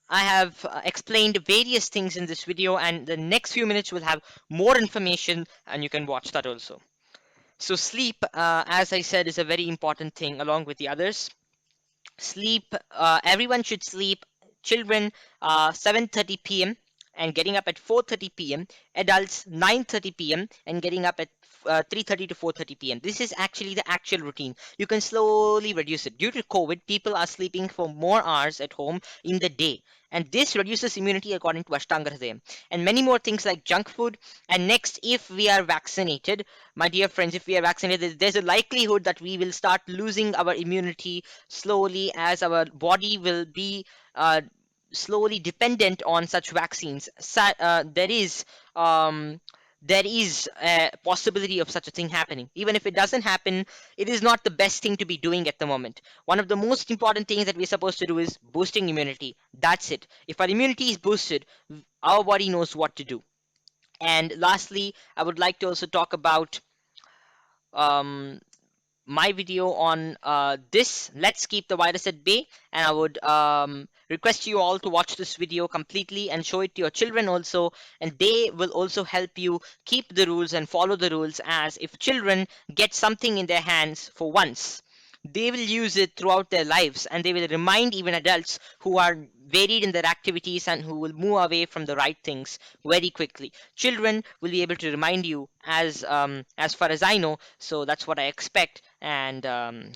I have explained various things in this video, and the next few minutes will have more information, and you can watch that also. So sleep, as I said, is a very important thing along with the others. Sleep, everyone should sleep. Children, 7:30 p.m. and getting up at 4:30 p.m. Adults, 9:30 p.m. and getting up at 3:30 to 4:30 p.m. This is actually the actual routine. You can slowly reduce it. Due to COVID, people are sleeping for more hours at home in the day. And this reduces immunity according to Ashtanga Hridayam. And many more things like junk food. And next, if we are vaccinated, my dear friends, if we are vaccinated, there's a likelihood that we will start losing our immunity slowly as our body will be slowly dependent on such vaccines. There is a possibility of such a thing happening. Even if it doesn't happen, it is not the best thing to be doing at the moment. One of the most important things that we're supposed to do is boosting immunity. That's it. If our immunity is boosted, our body knows what to do. And lastly, I would like to also talk about um, my video on this. Let's keep the virus at bay, and I would request you all to watch this video completely and show it to your children also, and they will also help you keep the rules and follow the rules, as if children get something in their hands for once, they will use it throughout their lives, and they will remind even adults who are varied in their activities and who will move away from the right things very quickly. Children will be able to remind you, as far as I know. So that's what I expect. And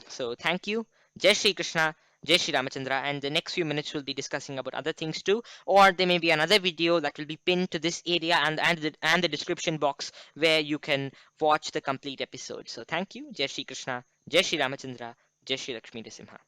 so thank you. Jai Shri Krishna. Jai Shri Ramachandra, and the next few minutes we'll be discussing about other things too, or there may be another video that will be pinned to this area and the description box where you can watch the complete episode. So thank you. Jai Shri Krishna. Jai Shri Ramachandra. Jai Shri Lakshmi Narasimha.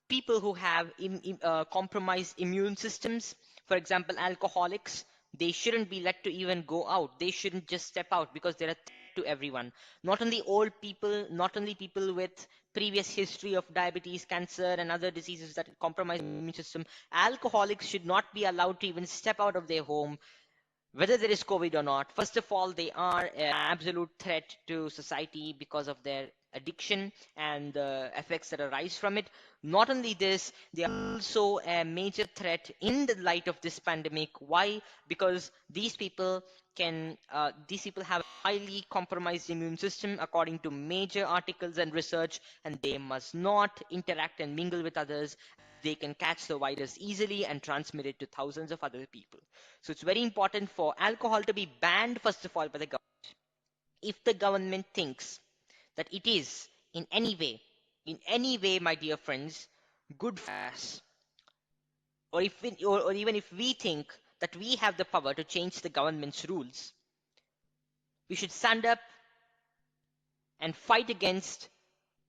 People who have compromised immune systems, for example, alcoholics, they shouldn't be let to even go out. They shouldn't just step out because they're a threat to everyone. Not only old people, not only people with previous history of diabetes, cancer, and other diseases that compromise the immune system, alcoholics should not be allowed to even step out of their home whether there is COVID or not. First of all, they are an absolute threat to society because of their addiction and the effects that arise from it. Not only this, they are also a major threat in the light of this pandemic. Why? Because these people have a highly compromised immune system according to major articles and research, and they must not interact and mingle with others. They can catch the virus easily and transmit it to thousands of other people. So it's very important for alcohol to be banned, first of all, by the government. If the government thinks that it is in any way, my dear friends, good for us, or even if we think that we have the power to change the government's rules, we should stand up and fight against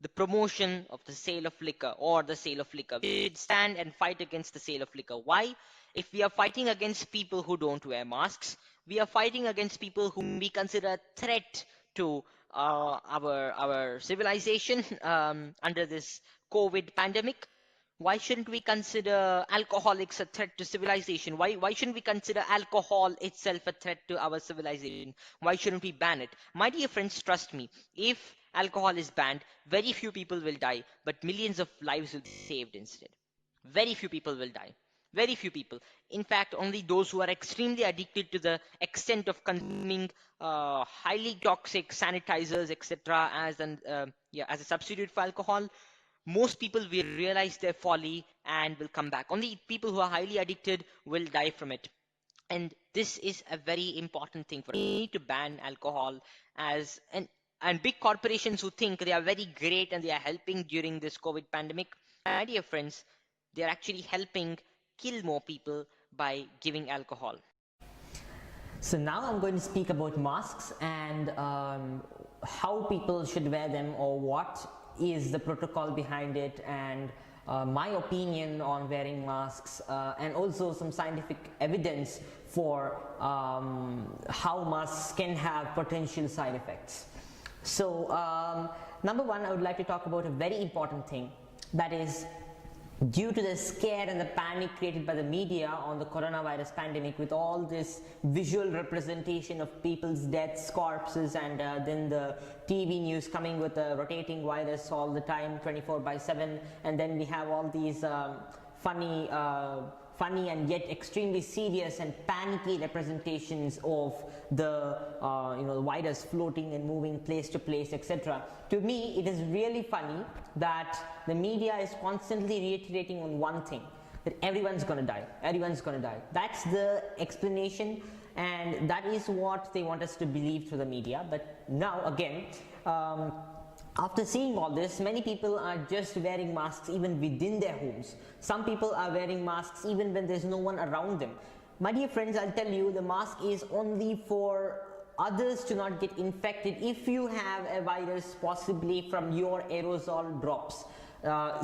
the promotion of the sale of liquor or the sale of liquor. We should stand and fight against the sale of liquor. Why? If we are fighting against people who don't wear masks, we are fighting against people whom we consider a threat to our civilization under this COVID pandemic. Why shouldn't we consider alcoholics a threat to civilization? Why shouldn't we consider alcohol itself a threat to our civilization? Why shouldn't we ban it? My dear friends, trust me, if alcohol is banned, very few people will die, but millions of lives will be saved instead. Very few people will die. Very few people. In fact, only those who are extremely addicted to the extent of consuming highly toxic sanitizers, etc., as a substitute for alcohol, most people will realize their folly and will come back. Only people who are highly addicted will die from it. And this is a very important thing for us. We need to ban alcohol as and big corporations who think they are very great and they are helping during this COVID pandemic. My dear friends, they are actually helping kill more people by giving alcohol. So now I'm going to speak about masks and how people should wear them, or what is the protocol behind it, and my opinion on wearing masks, and also some scientific evidence for how masks can have potential side effects. So number one, I would like to talk about a very important thing, that is, due to the scare and the panic created by the media on the coronavirus pandemic, with all this visual representation of people's deaths, corpses, and then the TV news coming with a rotating virus all the time, 24/7, and then we have all these funny and yet extremely serious and panicky representations of the the virus floating and moving place to place, etc. To me, it is really funny that the media is constantly reiterating on one thing, that everyone's going to die, everyone's going to die. That's the explanation, and that is what they want us to believe through the media. But now again, after seeing all this, many people are just wearing masks even within their homes. Some people are wearing masks even when there's no one around them. My dear friends, I'll tell you, the mask is only for others to not get infected if you have a virus possibly from your aerosol drops.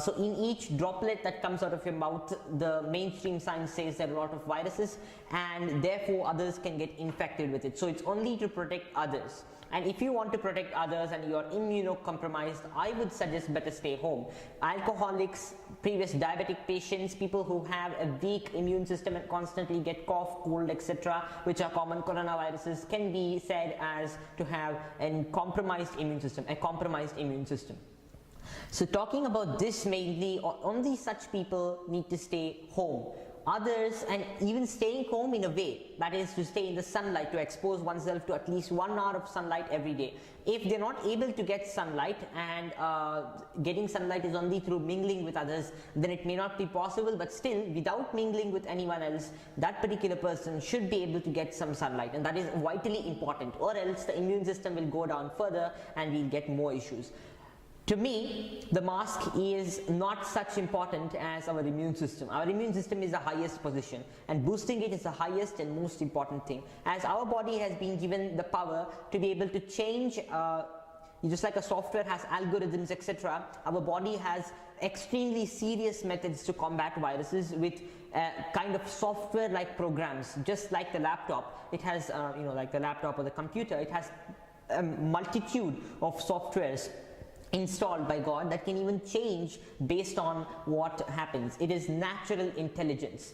So in each droplet that comes out of your mouth, the mainstream science says there are a lot of viruses, and therefore others can get infected with it. So it's only to protect others. And if you want to protect others and you're immunocompromised, I would suggest better stay home. Alcoholics, previous diabetic patients, people who have a weak immune system and constantly get cough, cold, etc., which are common coronaviruses, can be said as to have a compromised immune system. So talking about this mainly, only such people need to stay home. Others, and even staying home in a way, that is to stay in the sunlight, to expose oneself to at least 1 hour of sunlight every day. If they're not able to get sunlight, and getting sunlight is only through mingling with others, then it may not be possible, but still, without mingling with anyone else, that particular person should be able to get some sunlight, and that is vitally important, or else the immune system will go down further and we'll get more issues. To me, the mask is not such important as our immune system. Our immune system is the highest position, and boosting it is the highest and most important thing, as our body has been given the power to be able to change, just like a software has algorithms, etc. Our body has extremely serious methods to combat viruses with kind of software like programs. Just like the laptop, it has like the laptop or the computer, it has a multitude of softwares installed by God that can even change based on what happens. It is natural intelligence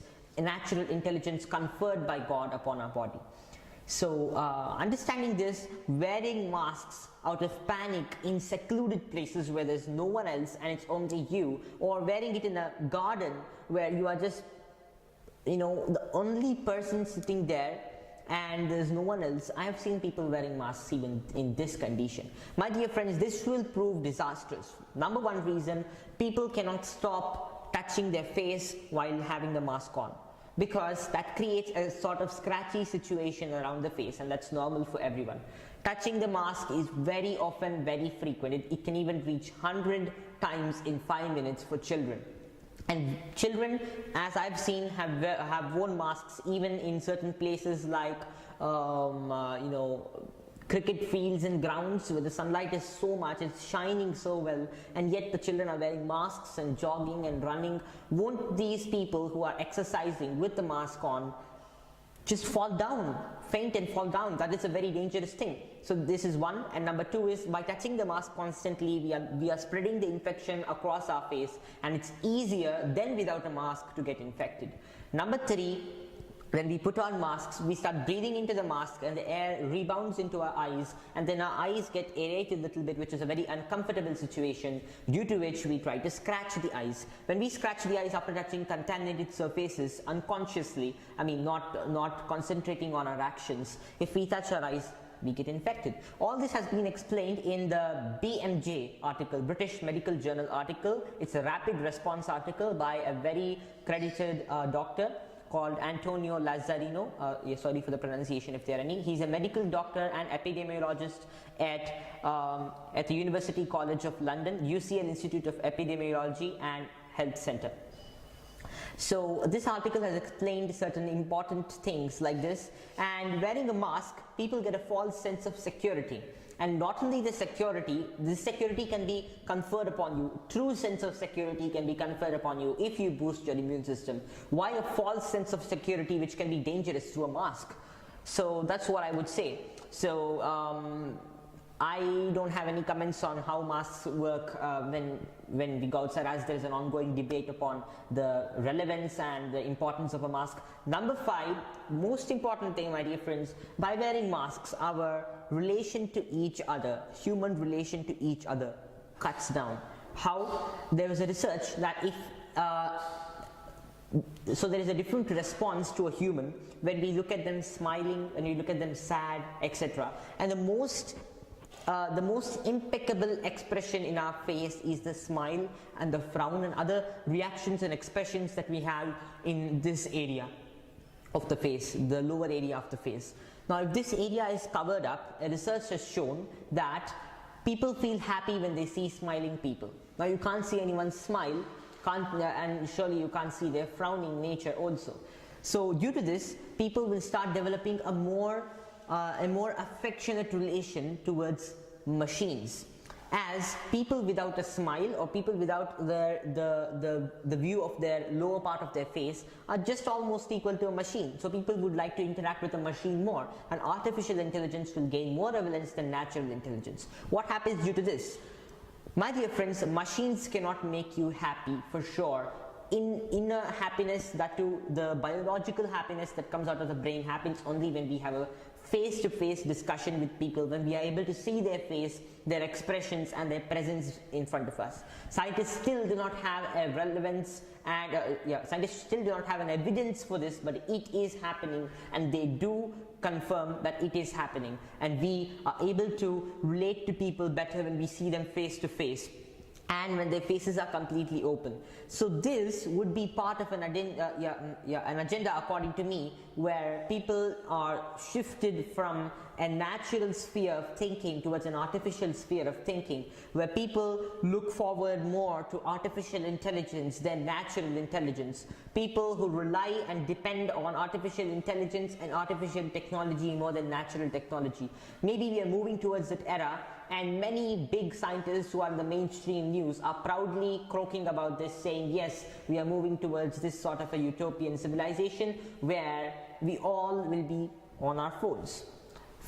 conferred by God upon our body. So understanding this, wearing masks out of panic in secluded places where there's no one else and it's only you, or wearing it in a garden where you are just the only person sitting there and there's no one else. I have seen people wearing masks even in this condition. My dear friends, this will prove disastrous. Number one reason, people cannot stop touching their face while having the mask on, because that creates a sort of scratchy situation around the face, and that's normal for everyone. Touching the mask is very often very frequent. It can even reach 100 times in 5 minutes for children. And children, as I've seen, have worn masks even in certain places like cricket fields and grounds where the sunlight is so much, it's shining so well, and yet the children are wearing masks and jogging and running. Won't these people who are exercising with the mask on just fall down, faint and fall down? That is a very dangerous thing. So this is one. And number two is, by touching the mask constantly, we are spreading the infection across our face, and it's easier than without a mask to get infected. Number three, when we put on masks, we start breathing into the mask and the air rebounds into our eyes, and then our eyes get aerated a little bit, which is a very uncomfortable situation, due to which we try to scratch the eyes. When we scratch the eyes after touching contaminated surfaces unconsciously, I mean not concentrating on our actions, if we touch our eyes, we get infected. All this has been explained in the BMJ article, British Medical Journal article. It's a rapid response article by a very credited doctor called Antonio Lazzarino. Sorry for the pronunciation if there are any. He's a medical doctor and epidemiologist at the University College of London, UCL Institute of Epidemiology and Health Center. So this article has explained certain important things like this, and wearing a mask, people get a false sense of security. And not only the security, this security can be conferred upon you. True sense of security can be conferred upon you if you boost your immune system. Why a false sense of security which can be dangerous through a mask? So that's what I would say. So I don't have any comments on how masks work when we go outside, as there is an ongoing debate upon the relevance and the importance of a mask. Number 5, most important thing, my dear friends, by wearing masks, our relation to each other, human relation to each other, cuts down. How? There was a research that if so there is a different response to a human when we look at them smiling, when we look at them sad, etc. And the most impeccable expression in our face is the smile and the frown and other reactions and expressions that we have in this area of the face, the lower area of the face. Now, if this area is covered up, a research has shown that people feel happy when they see smiling people. Now, you can't see anyone smile, and surely you can't see their frowning nature also. So, due to this, people will start developing a more affectionate relation towards machines, as people without a smile or people without the view of their lower part of their face are just almost equal to a machine. So people would like to interact with a machine more, and artificial intelligence will gain more relevance than natural intelligence. What happens due to this? My dear friends, machines cannot make you happy for sure. Inner happiness, that too, the biological happiness that comes out of the brain, happens only when we have a face-to-face discussion with people, when we are able to see their face, their expressions and their presence in front of us. Scientists still do not have a relevance and scientists still do not have an evidence for this, but it is happening, and they do confirm that it is happening, and we are able to relate to people better when we see them face to face and when their faces are completely open. So this would be part of an agenda, according to me, where people are shifted from a natural sphere of thinking towards an artificial sphere of thinking, where people look forward more to artificial intelligence than natural intelligence. People who rely and depend on artificial intelligence and artificial technology more than natural technology. Maybe we are moving towards that era, and many big scientists who are in the mainstream news are proudly croaking about this, saying, yes, we are moving towards this sort of a utopian civilization where we all will be on our phones.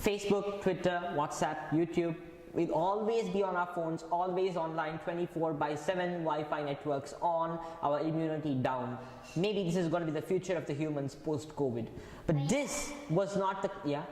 Facebook, Twitter, WhatsApp, YouTube will always be on our phones, always online, 24/7, Wi-Fi networks on, our immunity down. Maybe this is going to be the future of the humans post-COVID. But this was not the... Yeah?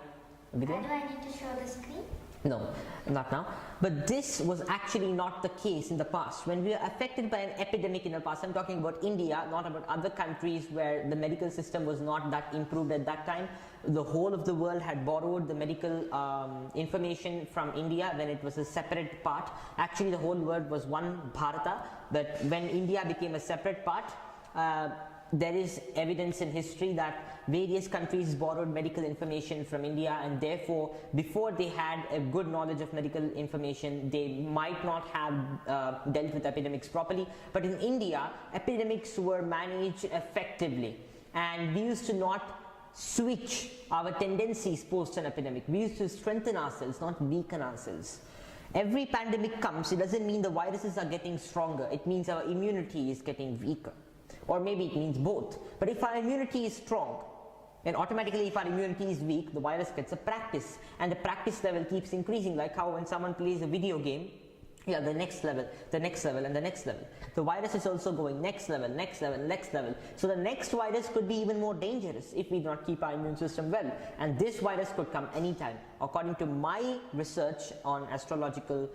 Do I need to show the screen? No, not now. But this was actually not the case in the past. When we were affected by an epidemic in the past, I'm talking about India, not about other countries where the medical system was not that improved at that time. The whole of the world had borrowed the medical information from India when it was a separate part. Actually, the whole world was one Bharata, but when India became a separate part, there is evidence in history that various countries borrowed medical information from India, and therefore before they had a good knowledge of medical information, they might not have dealt with epidemics properly. But in India, epidemics were managed effectively, and we used to not switch our tendencies post an epidemic. We used to strengthen ourselves, not weaken ourselves. Every pandemic comes, it doesn't mean the viruses are getting stronger, it means our immunity is getting weaker. Or maybe it means both. But if our immunity is strong, then automatically if our immunity is weak, the virus gets a practice, and the practice level keeps increasing, like how when someone plays a video game, Yeah, the next level, the next level, and the next level. The virus is also going next level, next level, next level. So the next virus could be even more dangerous if we do not keep our immune system well. And this virus could come anytime. According to my research on astrological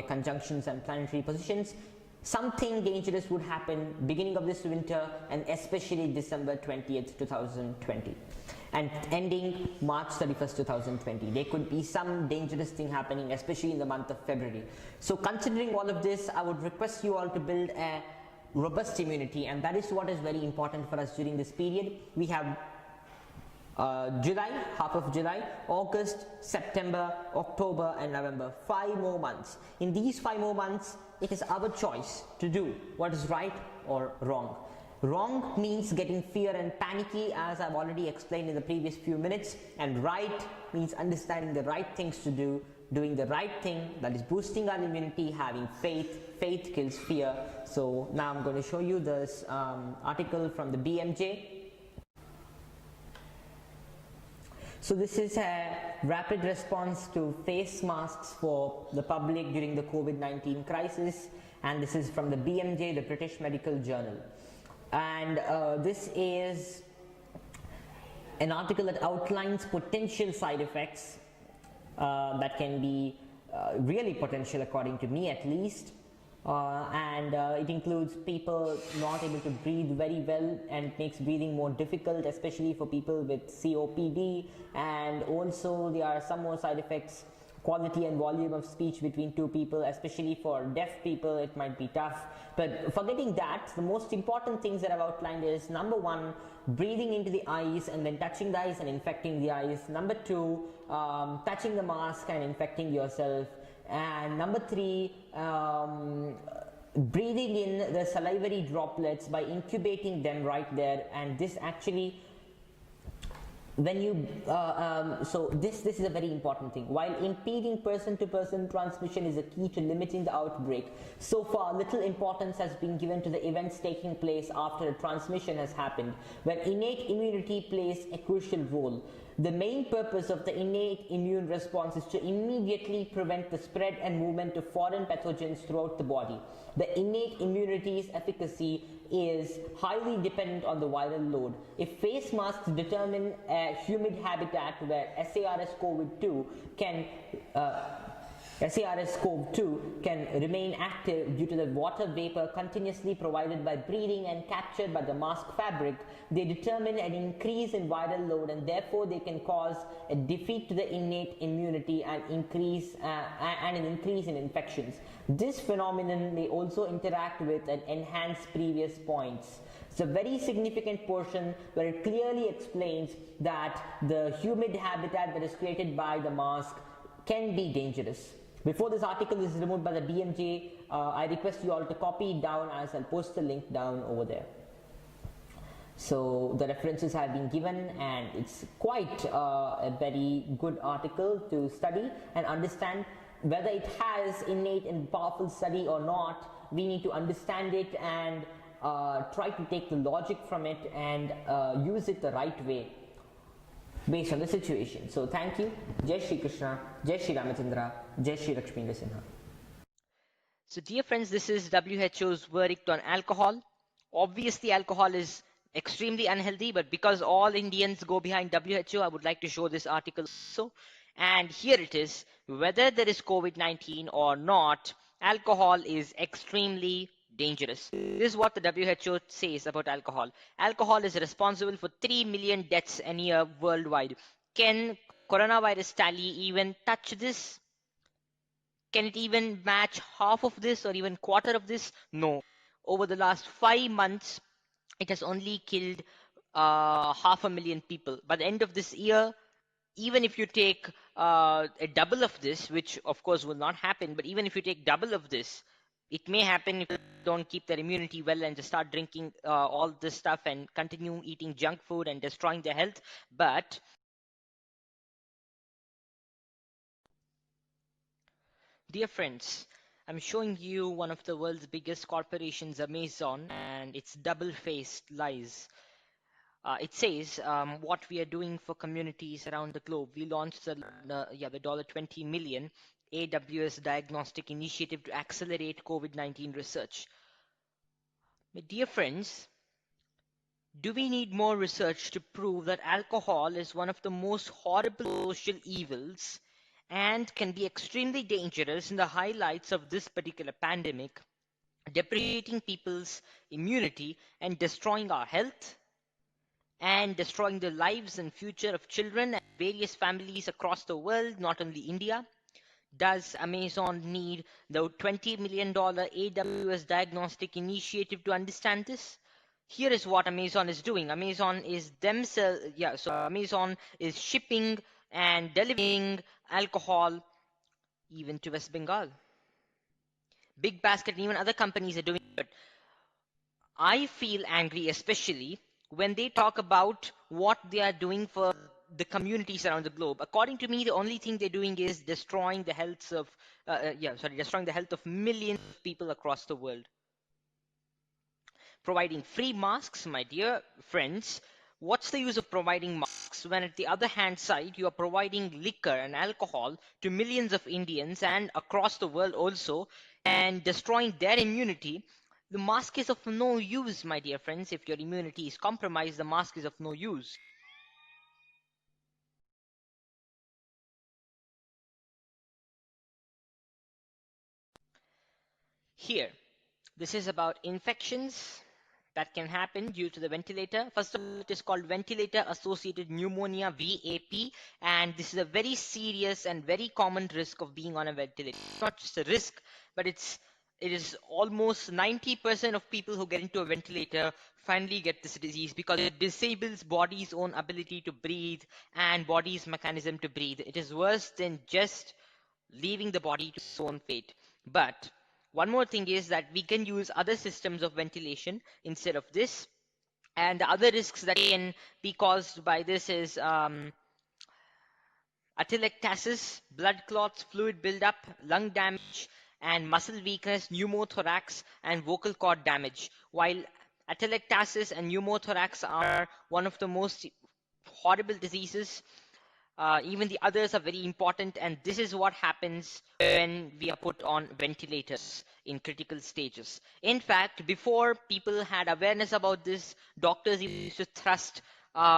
conjunctions and planetary positions, something dangerous would happen beginning of this winter and especially December 20th, 2020. And ending March 31st, 2020. There could be some dangerous thing happening, especially in the month of February. So considering all of this, I would request you all to build a robust immunity, and that is what is very important for us during this period. We have July, half of July, August, September, October and November, 5 more months. In these 5 more months, it is our choice to do what is right or wrong. Wrong means getting fear and panicky, as I've already explained in the previous few minutes, and right means understanding the right things to do, doing the right thing, that is boosting our immunity, having faith. Faith kills fear. So now I'm going to show you this article from the BMJ. So this is a rapid response to face masks for the public during the COVID-19 crisis, and this is from the BMJ, the British Medical Journal. And this is an article that outlines potential side effects that can be really potential, according to me at least, and it includes people not able to breathe very well, and it makes breathing more difficult, especially for people with COPD, and also there are some more side effects. Quality and volume of speech between two people, especially for deaf people, it might be tough. But forgetting that, the most important things that I've outlined is, number 1, breathing into the eyes and then touching the eyes and infecting the eyes. Number 2, touching the mask and infecting yourself. And number 3, breathing in the salivary droplets by incubating them right there. And this actually, when you so this is a very important thing. While impeding person-to-person transmission is a key to limiting the outbreak, so far little importance has been given to the events taking place after a transmission has happened, where innate immunity plays a crucial role. The main purpose of the innate immune response is to immediately prevent the spread and movement of foreign pathogens throughout the body. The innate immunity's efficacy is highly dependent on the viral load. If face masks determine a humid habitat where SARS-CoV-2 can remain active due to the water vapor continuously provided by breathing and captured by the mask fabric, they determine an increase in viral load, and therefore they can cause a defeat to the innate immunity and an increase in infections. This phenomenon may also interact with and enhance previous points. It's a very significant portion where it clearly explains that the humid habitat that is created by the mask can be dangerous. Before this article is removed by the BMJ, I request you all to copy it down, as I'll post the link down over there. So the references have been given, and it's quite a very good article to study and understand. Whether it has innate and powerful study or not, we need to understand it and try to take the logic from it and use it the right way based on the situation. So thank you. Jai Shri Krishna, Jai Shri Ramachandra, Jai Shri Lakshmi Narasimha. So dear friends, this is WHO's verdict on alcohol. Obviously alcohol is extremely unhealthy, but because all Indians go behind WHO, I would like to show this article also. And here it is. Whether there is COVID-19 or not, alcohol is extremely dangerous. This is what the WHO says about alcohol. Alcohol is responsible for 3 million deaths a year worldwide. Can coronavirus tally even touch this? Can it even match half of this or even quarter of this? No. Over the last 5 months, it has only killed 500,000 people. By the end of this year, even if you take a double of this, which of course will not happen, but even if you take double of this, it may happen if you don't keep their immunity well and just start drinking all this stuff and continue eating junk food and destroying their health. But dear friends, I'm showing you one of the world's biggest corporations, Amazon, and its double-faced lies. It says what we are doing for communities around the globe. We launched the $20 million AWS diagnostic initiative to accelerate COVID-19 research. My dear friends, do we need more research to prove that alcohol is one of the most horrible social evils and can be extremely dangerous in the highlights of this particular pandemic, depreciating people's immunity and destroying our health and destroying the lives and future of children and various families across the world, not only India? Does Amazon need the $20 million AWS diagnostic initiative to understand this? Here is what Amazon is doing. Amazon is Amazon is shipping and delivering alcohol even to West Bengal. Big Basket and even other companies are doing it. I feel angry, especially when they talk about what they are doing for the communities around the globe. According to me, the only thing they're doing is destroying the health of millions of people across the world. Providing free masks, my dear friends, what's the use of providing masks when at the other hand side you are providing liquor and alcohol to millions of Indians and across the world also and destroying their immunity? The mask is of no use, my dear friends. If your immunity is compromised, the mask is of no use. Here, this is about infections that can happen due to the ventilator. First of all, it is called ventilator-associated pneumonia, VAP, and this is a very serious and very common risk of being on a ventilator. It's not just a risk, but it is almost 90% of people who get into a ventilator finally get this disease because it disables body's own ability to breathe and body's mechanism to breathe. It is worse than just leaving the body to its own fate. But one more thing is that we can use other systems of ventilation instead of this. And the other risks that can be caused by this is atelectasis, blood clots, fluid buildup, lung damage, and muscle weakness, pneumothorax, and vocal cord damage. While atelectasis and pneumothorax are one of the most horrible diseases, even the others are very important, and this is what happens when we are put on ventilators in critical stages. In fact, before people had awareness about this, doctors used to thrust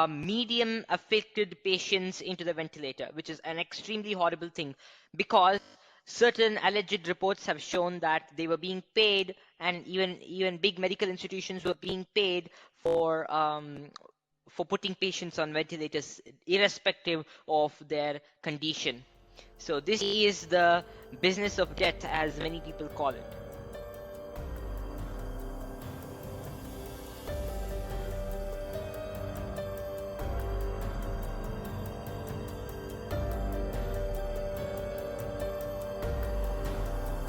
medium affected patients into the ventilator, which is an extremely horrible thing because certain alleged reports have shown that they were being paid, and even big medical institutions were being paid for putting patients on ventilators irrespective of their condition. So this is the business of death, as many people call it.